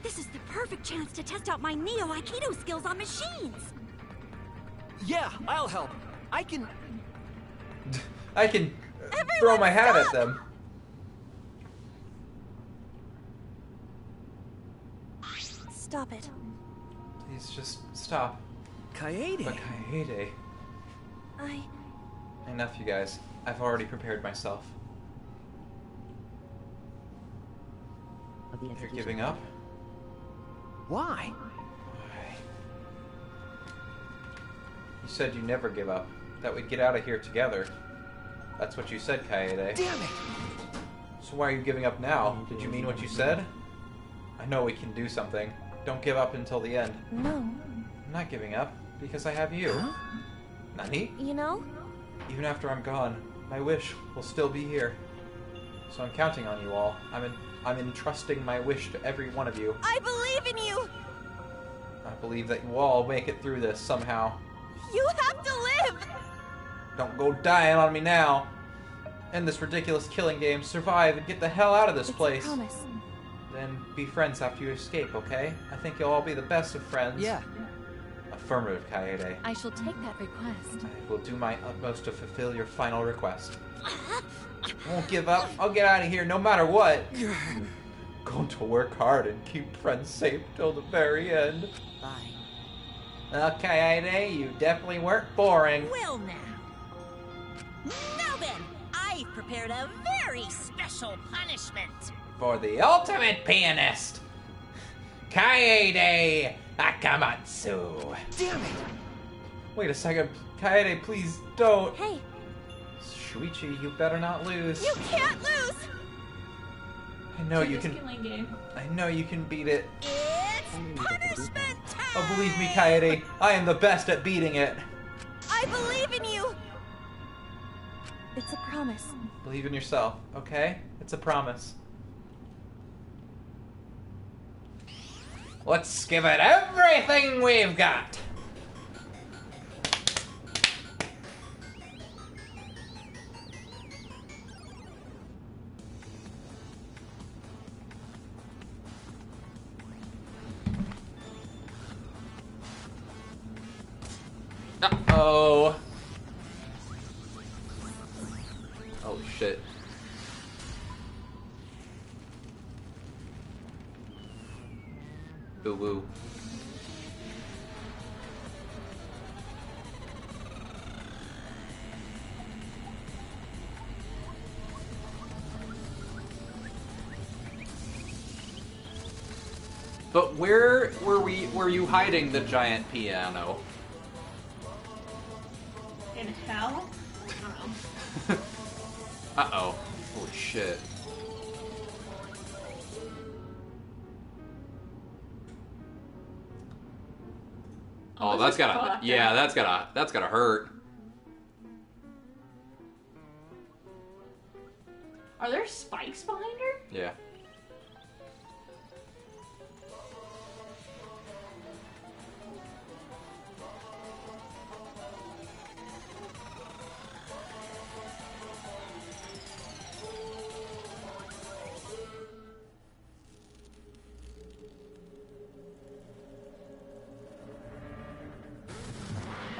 This is the perfect chance to test out my Neo Aikido skills on machines. Yeah, I'll help. I can throw my hat at them. Stop it. Please just stop. Kaede. But Kaede. Enough, you guys. I've already prepared myself. You're giving up? Why? You said you never give up. That we'd get out of here together. That's what you said, Kaede. Damn it! So why are you giving up now? Did you mean what you said? I know we can do something. Don't give up until the end. No. I'm not giving up, because I have you. Huh? Nani? You know? Even after I'm gone, my wish will still be here. So I'm counting on you all. I'm entrusting my wish to every one of you. I believe in you! I believe that you all make it through this somehow. You have to live! Don't go dying on me now. End this ridiculous killing game, survive, and get the hell out of this place. I promise. Then be friends after you escape, okay? I think you'll all be the best of friends. Yeah. Affirmative, Kaede. I shall take that request. I will do my utmost to fulfill your final request. I won't give up. I'll get out of here no matter what. Going to work hard and keep friends safe till the very end. Bye. Well, Kaede, you definitely weren't boring. Well now. Now then, I've prepared a very special punishment. For the ultimate pianist, Kaede Akamatsu. Damn it! Wait a second. Kaede, please don't. Hey. Shuichi, you better not lose. You can't lose! I know you can. Killing game. I know you can beat it. It's punishment time! Oh, believe me, Kaede, I am the best at beating it. I believe in you! It's a promise. Believe in yourself, okay? It's a promise. Let's give it everything we've got. Uh-oh. Oh, shit. Boo-boo. But where were you hiding the giant piano? In hell? I don't know. Uh-oh. Holy shit. Oh, that's gotta, yeah, that's gotta hurt. Are there spikes behind her? Yeah.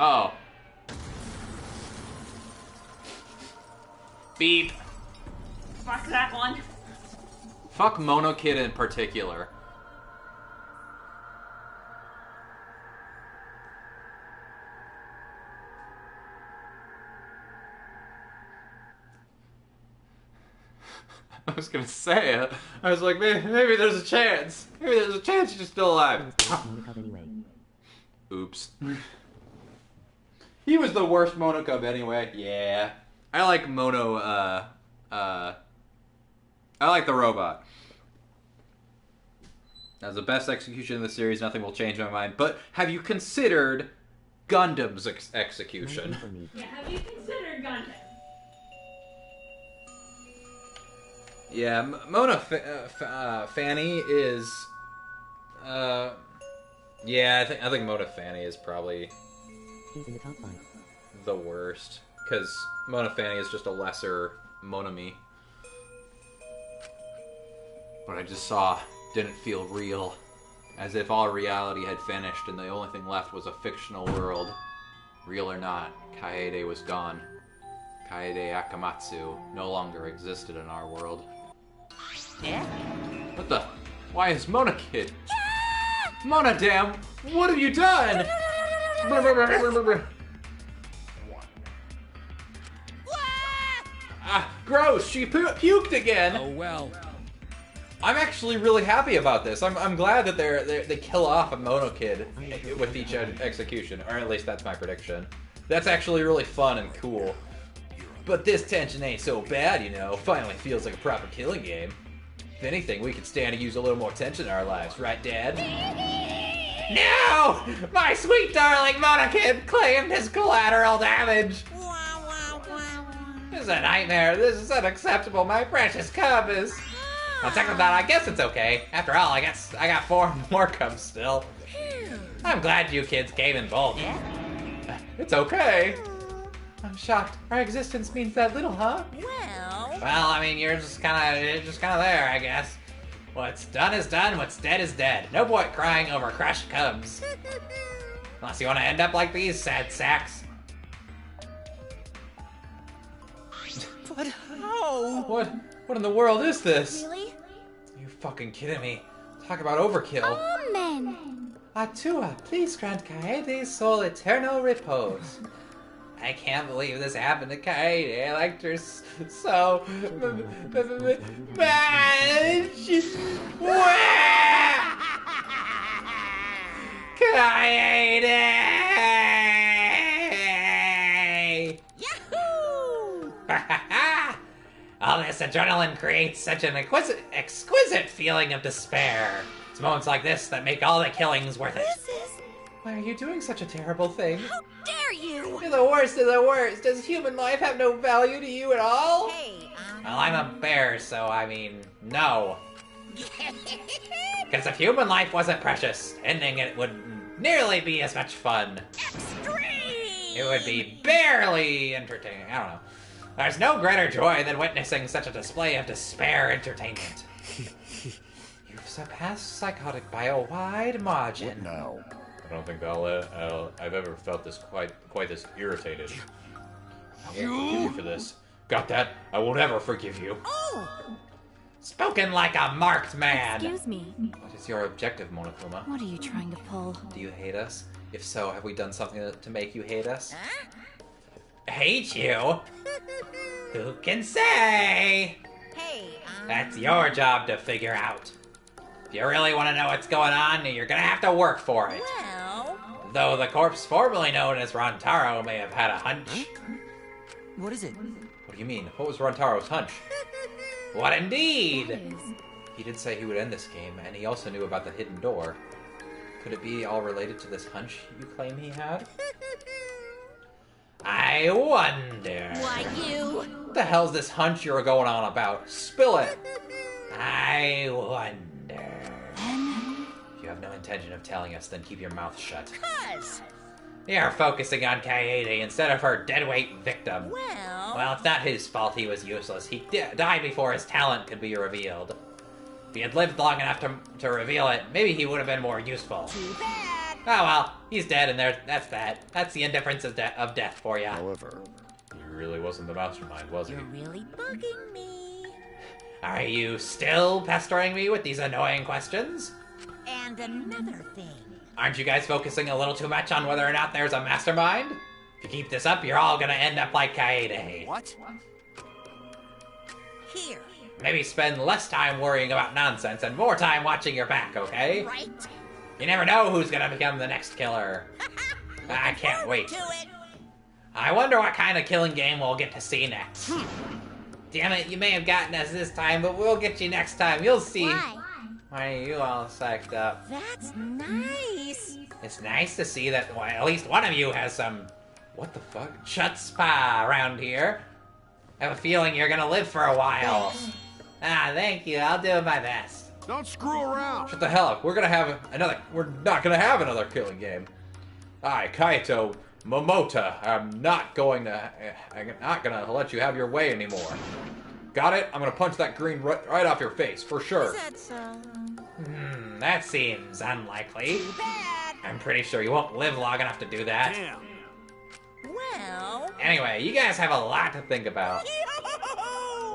Oh. Beep. Fuck that one. Fuck Mono Kid in particular. I was gonna say it. I was like, maybe there's a chance. Maybe there's a chance she's still alive. Oops. He was the worst Mono Cub anyway. Yeah. I like Mono, I like the robot. That's the best execution in the series. Nothing will change my mind. But have you considered Gundam's execution? Yeah, have you considered Gundam? Yeah, Mona Fanny is... yeah, I think Mona Fanny is probably... He's in the top 5. The worst. Because Mona Fanny is just a lesser Monami. What I just saw didn't feel real. As if all reality had vanished and the only thing left was a fictional world. Real or not, Kaede was gone. Kaede Akamatsu no longer existed in our world. Yeah? What the? Why is Mona Kid? Mona, damn! What have you done? Gross! She puked again! Oh well. I'm actually really happy about this. I'm glad that they kill off a Mono Kid with each execution, or at least that's my prediction. That's actually really fun and cool. But this tension ain't so bad, you know. Finally feels like a proper killing game. If anything, we could stand to use a little more tension in our lives, right, Dad? No! My sweet darling Mono Kid claimed his collateral damage! This is a nightmare. This is unacceptable. My precious cub is... On second thought, I guess it's okay. After all, I guess I got 4 more cubs still. I'm glad you kids came in bulk. It's okay. I'm shocked. Our existence means that little, huh? Well, I mean, you're just kind of there, I guess. What's done is done. What's dead is dead. No point crying over crushed cubs. Unless you want to end up like these sad sacks. But how? What in the world is this? Really? Are you fucking kidding me? Talk about overkill. Amen. Atua, please grant Kaede's soul eternal repose. I can't believe this happened to Kaede. I liked her so much. Kaede! Yahoo! All this adrenaline creates such an exquisite feeling of despair. It's moments like this that make all the killings worth it. Why are you doing such a terrible thing? How dare you! You're the worst of the worst. Does human life have no value to you at all? Hey, Well, I'm a bear, so I mean, no. Because if human life wasn't precious, ending it would nearly be as much fun. Extreme! It would be barely entertaining. I don't know. There's no greater joy than witnessing such a display of despair entertainment. You've surpassed psychotic by a wide margin. What now? I don't think I've ever felt this quite this irritated. I won't forgive you for this. Got that? I won't ever forgive you. Oh! Spoken like a marked man. Excuse me. What is your objective, Monokuma? What are you trying to pull? Do you hate us? If so, have we done something to make you hate us? Huh? Hate you? Who can say? Hey, That's your job to figure out. If you really want to know what's going on, you're gonna have to work for it. well... Though the corpse formerly known as Rantaro may have had a hunch. What is it? What do you mean? What was Rantaro's hunch? What indeed? What is? He did say he would end this game, and he also knew about the hidden door. Could it be all related to this hunch you claim he had? I wonder. Why, you... What the hell's this hunch you're going on about? Spill it! I wonder. If you have no intention of telling us, then keep your mouth shut. Cuz... You're focusing on Kaede instead of her deadweight victim. Well... It's not his fault he was useless. He died before his talent could be revealed. If he had lived long enough to reveal it, maybe he would have been more useful. Too bad. Oh well, he's dead and that's that. That's the indifference of death for ya. However, He really wasn't the mastermind, was he? You're really bugging me. Are you still pestering me with these annoying questions? And another thing. Aren't you guys focusing a little too much on whether or not there's a mastermind? If you keep this up, you're all gonna end up like Kaede. What? Here, Maybe spend less time worrying about nonsense and more time watching your back, okay? Right. You never know who's gonna become the next killer. I can't wait. I wonder what kind of killing game we'll get to see next. Damn it, you may have gotten us this time, but we'll get you next time. You'll see. Why are you all psyched up? That's nice. It's nice to see that at least one of you has some... What the fuck? Chutzpah around here. I have a feeling you're gonna live for a while. Ah, thank you. I'll do my best. Don't screw around. Shut the hell up. We're not gonna have another killing game. Hi, Kaito Momota. I'm not gonna let you have your way anymore. Got it? I'm gonna punch that green right off your face, for sure. Is that so? That seems unlikely. Too bad. I'm pretty sure you won't live long enough to do that. Damn. Well... Anyway, you guys have a lot to think about.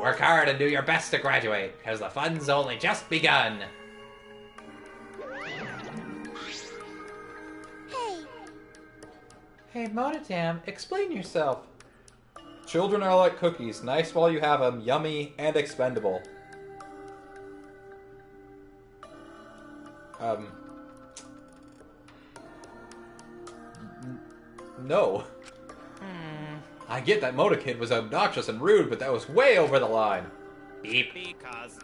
Work hard and do your best to graduate, because the fun's only just begun. Hey, Monotam, explain yourself. Children are like cookies, nice while you have them, yummy and expendable. No. I get that Moda Kid was obnoxious and rude, but that was way over the line. Beep. Because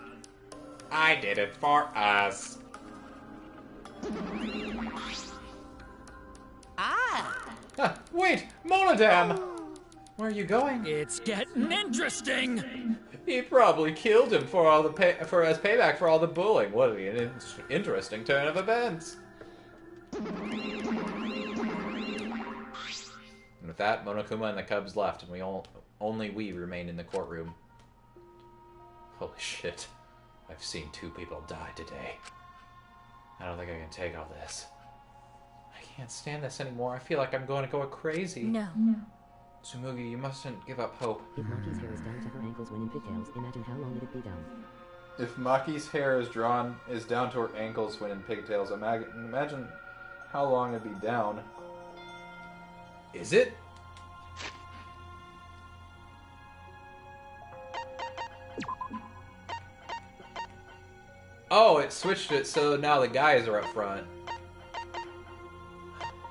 I did it for us. Ah, wait, Monodam! Where are you going? It's getting interesting. He probably killed him for all the as payback for all the bullying. What an interesting turn of events. And with that, Monokuma and the Cubs left, and only we remained in the courtroom. Holy shit. I've seen 2 people die today. I don't think I can take all this. I can't stand this anymore. I feel like I'm going to go crazy. No. Tsumugi, you mustn't give up hope. If Maki's hair is down to her ankles when in pigtails, imagine how long it'd be down. If Maki's hair is down to her ankles when in pigtails, imagine how long it'd be down. Is it? Oh, it switched it so now the guys are up front.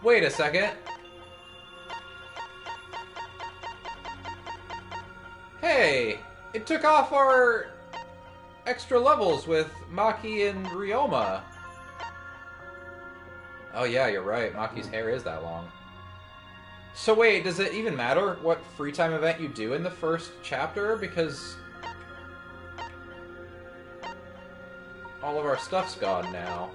Wait a second. Hey, it took off our extra levels with Maki and Ryoma. Oh yeah, you're right. Maki's hair is that long. So wait, does it even matter what free time event you do in the first chapter? Because all of our stuff's gone now.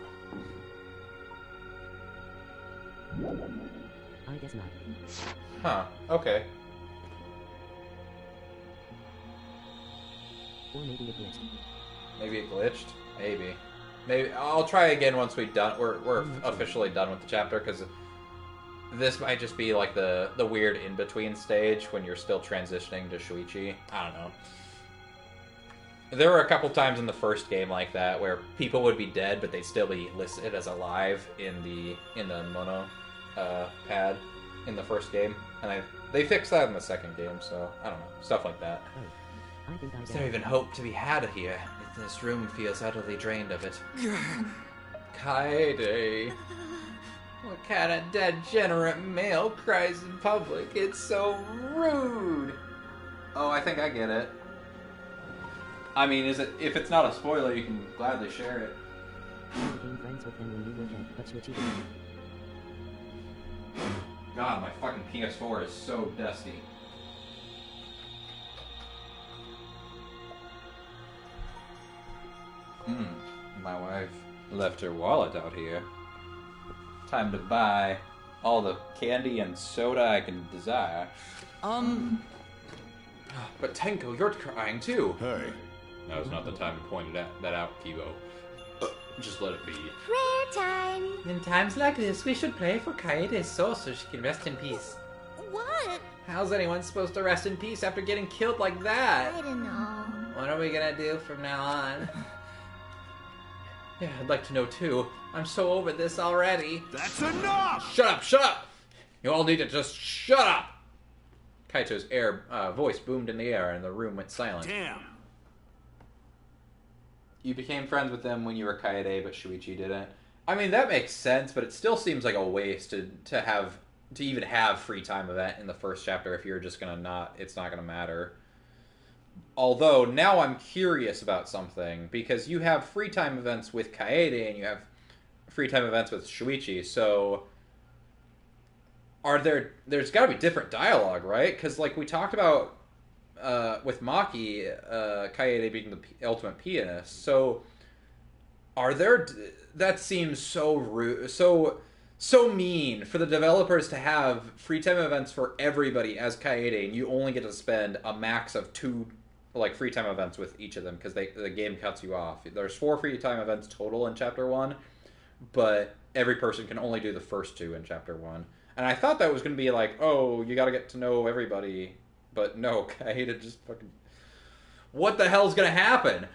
I guess not. Huh, okay. Or maybe it glitched. Maybe it glitched? Maybe. Maybe I'll try again once we're officially done with the chapter, because this might just be like the weird in-between stage when you're still transitioning to Shuichi. I don't know. There were a couple times in the first game like that where people would be dead, but they'd still be listed as alive in the mono pad in the first game, and they fixed that in the second game. So I don't know, stuff like that. Oh, I think I Is there even hope to be had here? This room feels utterly drained of it. Kaede. What kind of degenerate male cries in public? It's so rude. Oh, I think I get it. I mean, if it's not a spoiler, you can gladly share it. You became friends with them when you were dead, but Shuichi didn't. God, my fucking PS4 is so dusty. My wife left her wallet out here. Time to buy all the candy and soda I can desire. But Tenko, you're crying too. Hey. Now's not the time to point that out, Kibo. Just let it be. Prayer time! In times like this, we should pray for Kaede's soul so she can rest in peace. What? How's anyone supposed to rest in peace after getting killed like that? I don't know. What are we gonna do from now on? Yeah, I'd like to know too. I'm so over this already. That's enough! Shut up, shut up! You all need to just shut up! Kaito's voice boomed in the air and the room went silent. Damn. You became friends with them when you were Kaede, but Shuichi didn't. I mean, that makes sense, but it still seems like a waste to even have free time event in the first chapter if you're just gonna it's not gonna matter. Although, now I'm curious about something, because you have free time events with Kaede and you have free time events with Shuichi, so there's gotta be different dialogue, right? Because, like, we talked about with Maki, Kaede being the ultimate pianist, so that seems so rude, so mean for the developers to have free time events for everybody as Kaede, and you only get to spend a max of 2 like free time events with each of them because the game cuts you off. There's 4 free time events total in Chapter 1, but every person can only do the first 2 in Chapter 1. And I thought that was going to be like, oh, you got to get to know everybody, but no, Kaede just fucking... What the hell's going to happen?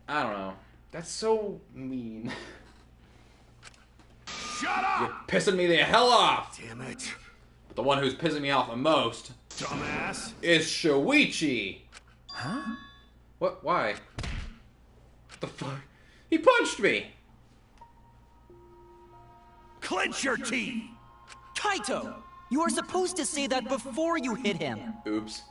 I don't know. That's so mean. Shut up! You're pissing me the hell off! Damn it. But the one who's pissing me off the most... Dumbass! ...is Shuichi! Huh? What? Why? What the fuck? He punched me! Clench your teeth! Kaito! You are supposed to say that before you hit him. Oops.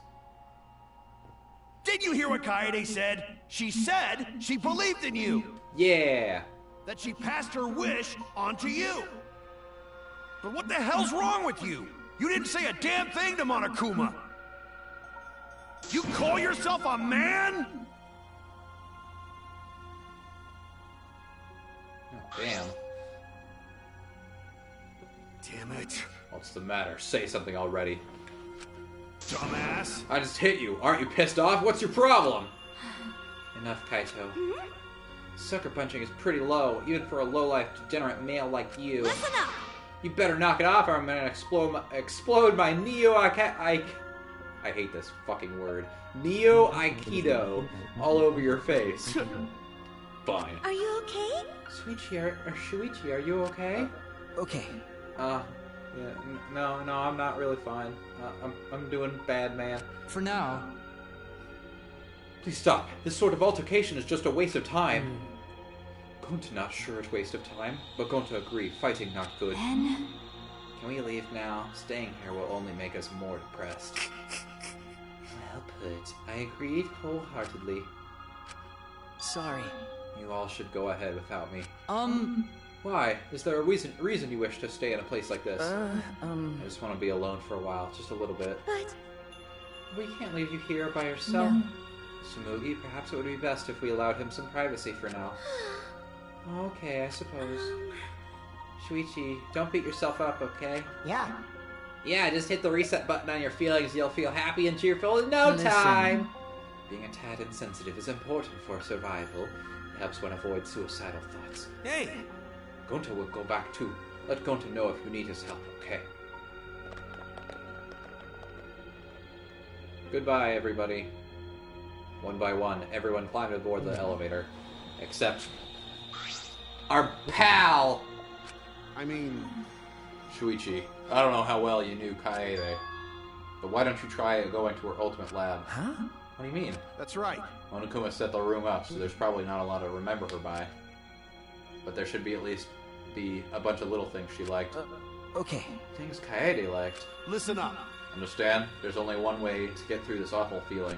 Did you hear what Kaede said? She said she believed in you! Yeah. That she passed her wish on to you! But what the hell's wrong with you? You didn't say a damn thing to Monokuma! You call yourself a man? Oh, damn. Damn it. What's the matter? Say something already. Dumbass. I just hit you. Aren't you pissed off? What's your problem? Enough, Kaito. Sucker punching is pretty low, even for a low-life, degenerate male like you. Listen up! You better knock it off or I'm gonna explode my I hate this fucking word. Neo Aikido all over your face. Fine. Are you okay? Shuichi, are you okay? Okay. Yeah, no, I'm not really fine. I'm doing bad, man. For now. Please stop. This sort of altercation is just a waste of time. Gonta not sure it's a waste of time, but Gonta agree. Fighting not good. Ben? Can we leave now? Staying here will only make us more depressed. Well put. I agreed wholeheartedly. Sorry. You all should go ahead without me. Why? Is there a reason you wish to stay in a place like this? I just want to be alone for a while, just a little bit. But... We can't leave you here by yourself. No. Sumugi, perhaps it would be best if we allowed him some privacy for now. Okay, I suppose. Shuichi, don't beat yourself up, okay? Yeah. Yeah, just hit the reset button on your feelings. You'll feel happy and cheerful in no time. Being a tad insensitive is important for survival. It helps one avoid suicidal thoughts. Hey! Gonta will go back too. Let Gonta know if you need his help, okay? Goodbye, everybody. One by one, everyone climbed aboard the elevator. Except... our pal! I mean... Shuichi. I don't know how well you knew Kaede, but why don't you try going to her ultimate lab? Huh? What do you mean? That's right. Monokuma set the room up, so there's probably not a lot to remember her by. But there should be at least a bunch of little things she liked. Okay. Things Kaede liked. Listen up. Understand? There's only one way to get through this awful feeling.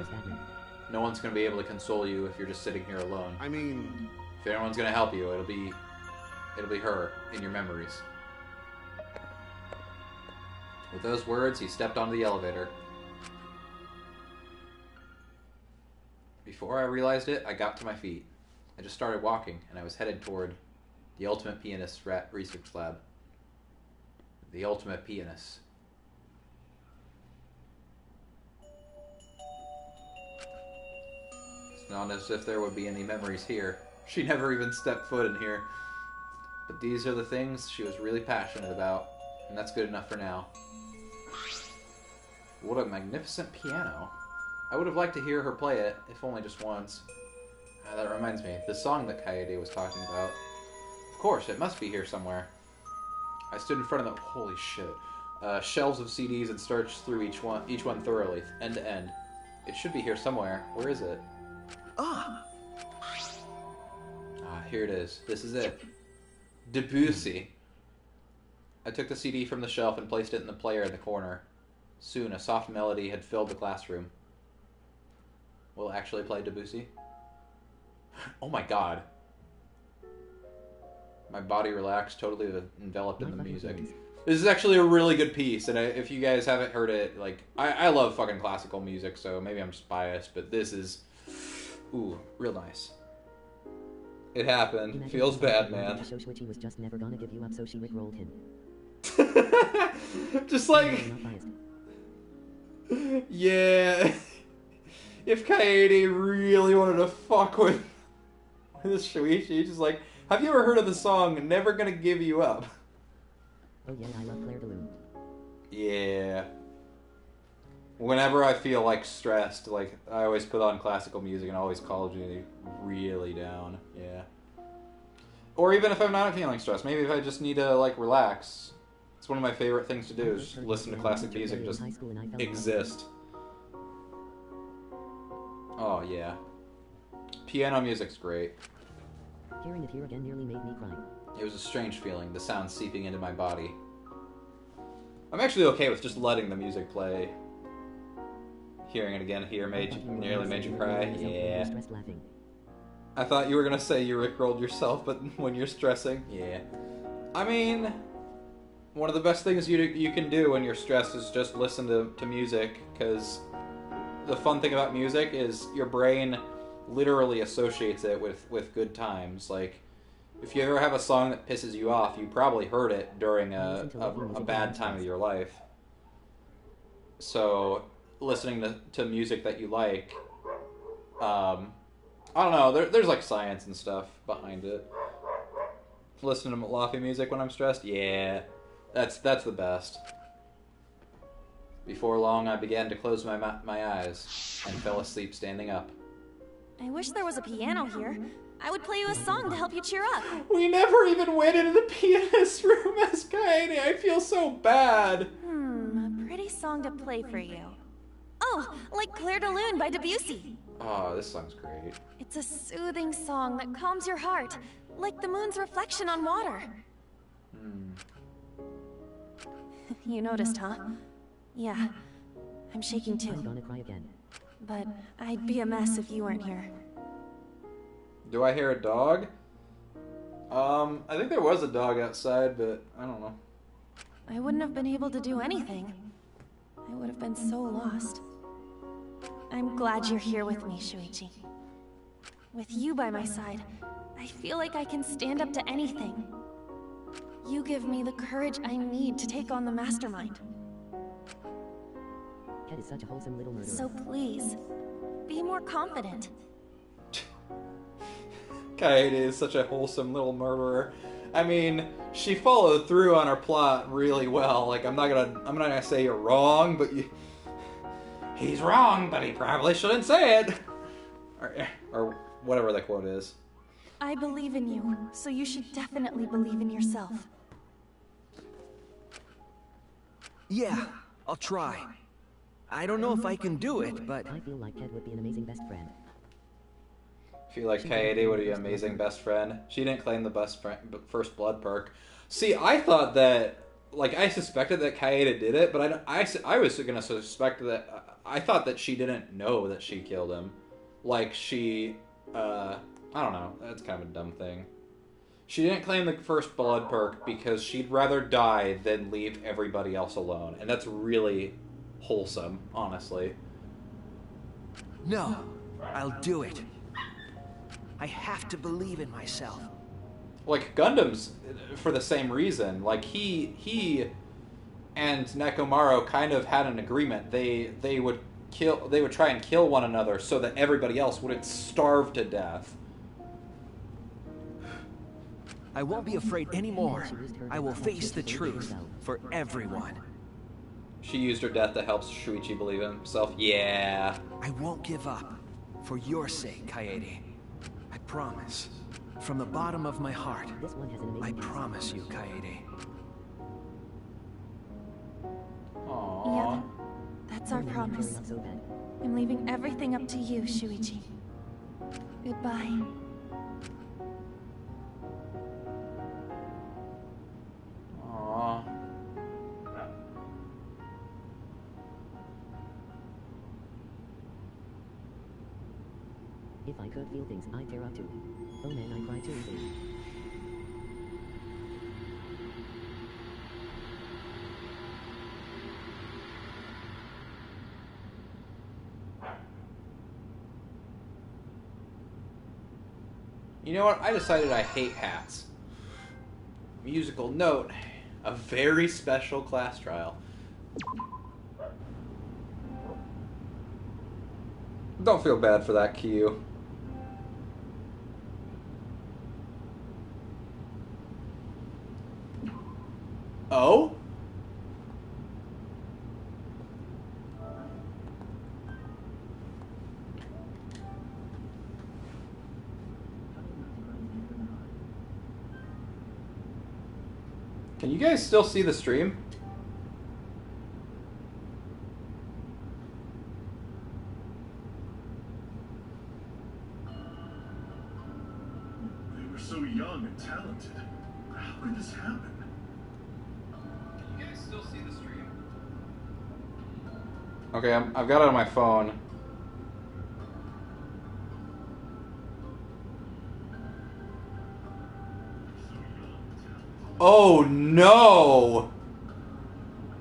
No one's going to be able to console you if you're just sitting here alone. I mean... If anyone's going to help you, it'll be her in your memories. With those words, he stepped onto the elevator. Before I realized it, I got to my feet. I just started walking, and I was headed toward the Ultimate Pianist Research Lab. The Ultimate Pianist. It's not as if there would be any memories here. She never even stepped foot in here. But these are the things she was really passionate about, and that's good enough for now. What a magnificent piano. I would have liked to hear her play it, if only just once. That reminds me, the song that Kaede was talking about. Of course, it must be here somewhere. I stood in front of the... holy shit. Shelves of CDs and searched through each one thoroughly, end to end. It should be here somewhere. Where is it? Ah! Here it is. This is it. Debussy. I took the CD from the shelf and placed it in the player in the corner. Soon, a soft melody had filled the classroom. Will it actually play Debussy? Oh my god. My body relaxed, totally enveloped in the music. This is actually a really good piece, and if you guys haven't heard it, like, I love fucking classical music, so maybe I'm just biased, but this is, ooh, real nice. It happened. Feels bad, man. So Shuichi was just never gonna give you up, so she rickrolled him. Just like, yeah. If Kaede really wanted to fuck with this Shuichi, just like, have you ever heard of the song "Never Gonna Give You Up"? Oh yeah, I love Claire de Lune. Yeah. Whenever I feel like stressed, like I always put on classical music and always calms me really down. Yeah. Or even if I'm not feeling stressed, maybe if I just need to like relax. It's one of my favorite things to do is listen to classic music, just exist. Oh yeah. Piano music's great. Hearing it here again nearly made me cry. It was a strange feeling, the sound seeping into my body. I'm actually okay with just letting the music play. Hearing it again here nearly made you cry. Yeah. I thought you were gonna say you rickrolled yourself, but when you're stressing, yeah. I mean, one of the best things you can do when you're stressed is just listen to music, because the fun thing about music is your brain literally associates it with good times. Like, if you ever have a song that pisses you off, you probably heard it during a bad time of your life. So, listening to music that you like, I don't know, there's like science and stuff behind it. Listening to lofi music when I'm stressed, yeah, that's the best. Before long, I began to close my eyes and fell asleep standing up. I wish there was a piano here. I would play you a song to help you cheer up. We never even went into the pianist room as Kaede. I feel so bad. A pretty song to play for you. Oh, like Claire de Lune by Debussy. Oh, this song's great. It's a soothing song that calms your heart, like the moon's reflection on water. You noticed, huh? Yeah, I'm shaking too. I'm gonna cry again. But I'd be a mess if you weren't here. Do I hear a dog? I think there was a dog outside, but I don't know. I wouldn't have been able to do anything. I would have been so lost. I'm glad you're here with me, Shuichi. With you by my side, I feel like I can stand up to anything. You give me the courage I need to take on the mastermind. Cat is such a wholesome little murderer. So please, be more confident. Kaede is such a wholesome little murderer. I mean, she followed through on her plot really well. Like, I'm not gonna say you're wrong, but he's wrong, but he probably shouldn't say it. Or whatever that quote is. I believe in you, so you should definitely believe in yourself. Yeah, I'll try. I don't know if I can do it, but I feel like Ted would be an amazing best friend. I feel like Kaede would be an amazing best friend. She didn't claim the first blood perk. See, I thought that, like, I suspected that Kaede did it, but I was gonna suspect that, I thought that she didn't know that she killed him. Like, she, I don't know, that's kind of a dumb thing. She didn't claim the first blood perk because she'd rather die than leave everybody else alone. And that's really wholesome, honestly. no, I'll do it. I have to believe in myself. Like, Gundam's for the same reason. Like, he and Nekomaru kind of had an agreement. They would try and kill one another so that everybody else wouldn't starve to death. I won't be afraid anymore. I will face the truth for everyone. She used her death to help Shuichi believe in himself. Yeah. I won't give up. For your sake, Kaede. I promise. From the bottom of my heart, I promise you, Kaede. Aww. Yep, that's our promise. I'm leaving everything up to you, Shuichi. Goodbye. If I could feel things, I'd tear up too. Oh man, I cry too easily. You know what? I decided I hate hats. Musical note. A very special class trial. Don't feel bad for that cue. Oh? Can you guys still see the stream? They were so young and talented. How could this happen? Can you guys still see the stream? Okay, I've got it on my phone. Oh no!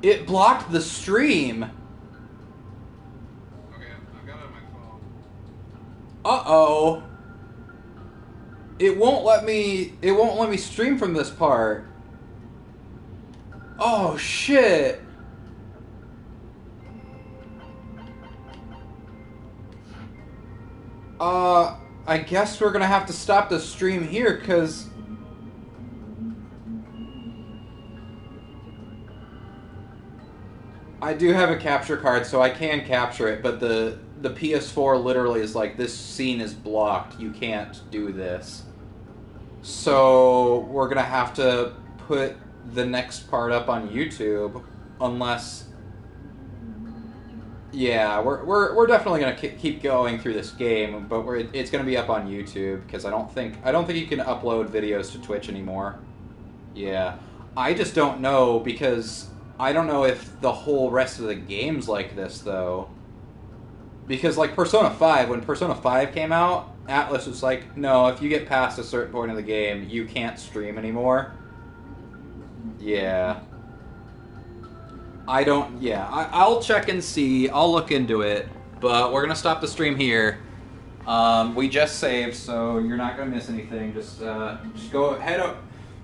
It blocked the stream. Okay, I've got it on my phone. Uh-oh. It won't let me stream from this part. Oh shit. I guess we're gonna have to stop the stream here, 'cause I do have a capture card, so I can capture it, but the PS4 literally is like, this scene is blocked, you can't do this. So we're gonna have to put the next part up on YouTube, unless... Yeah, we're definitely gonna keep going through this game, but it's gonna be up on YouTube, because I don't think you can upload videos to Twitch anymore. Yeah. I just don't know, because I don't know if the whole rest of the game's like this, though. Because, like, Persona 5, when Persona 5 came out, Atlas was like, no, if you get past a certain point of the game, you can't stream anymore. Yeah. I'll check and see, I'll look into it, but we're gonna stop the stream here. We just saved, so you're not gonna miss anything. Just go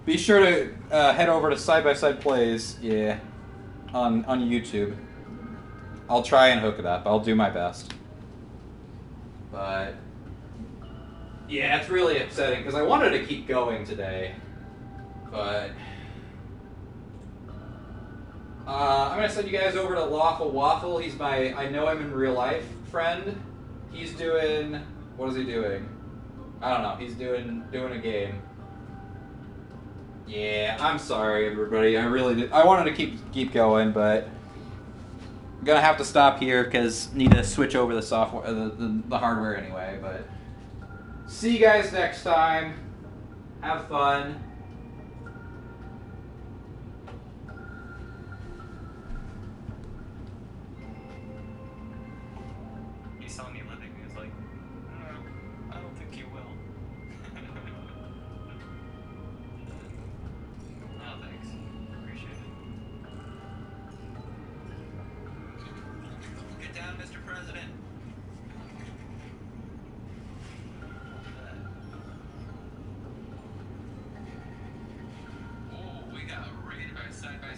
be sure to head over to Side by Side Plays, yeah, on YouTube. I'll try and hook it up. I'll do my best. But yeah, it's really upsetting because I wanted to keep going today, but I'm gonna send you guys over to Lawful Waffle. He's my I know him in real life friend. He's doing, what is he doing? I don't know. He's doing a game. Yeah, I'm sorry everybody. I really did. I wanted to keep going, but I'm gonna have to stop here because need to switch over the software, the hardware anyway. But see you guys next time. Have fun. He saw me living. He was like, "No, I don't think you will." Oh, thanks. Appreciate it. Get down, Mr. President. Oh, we got raided by Side by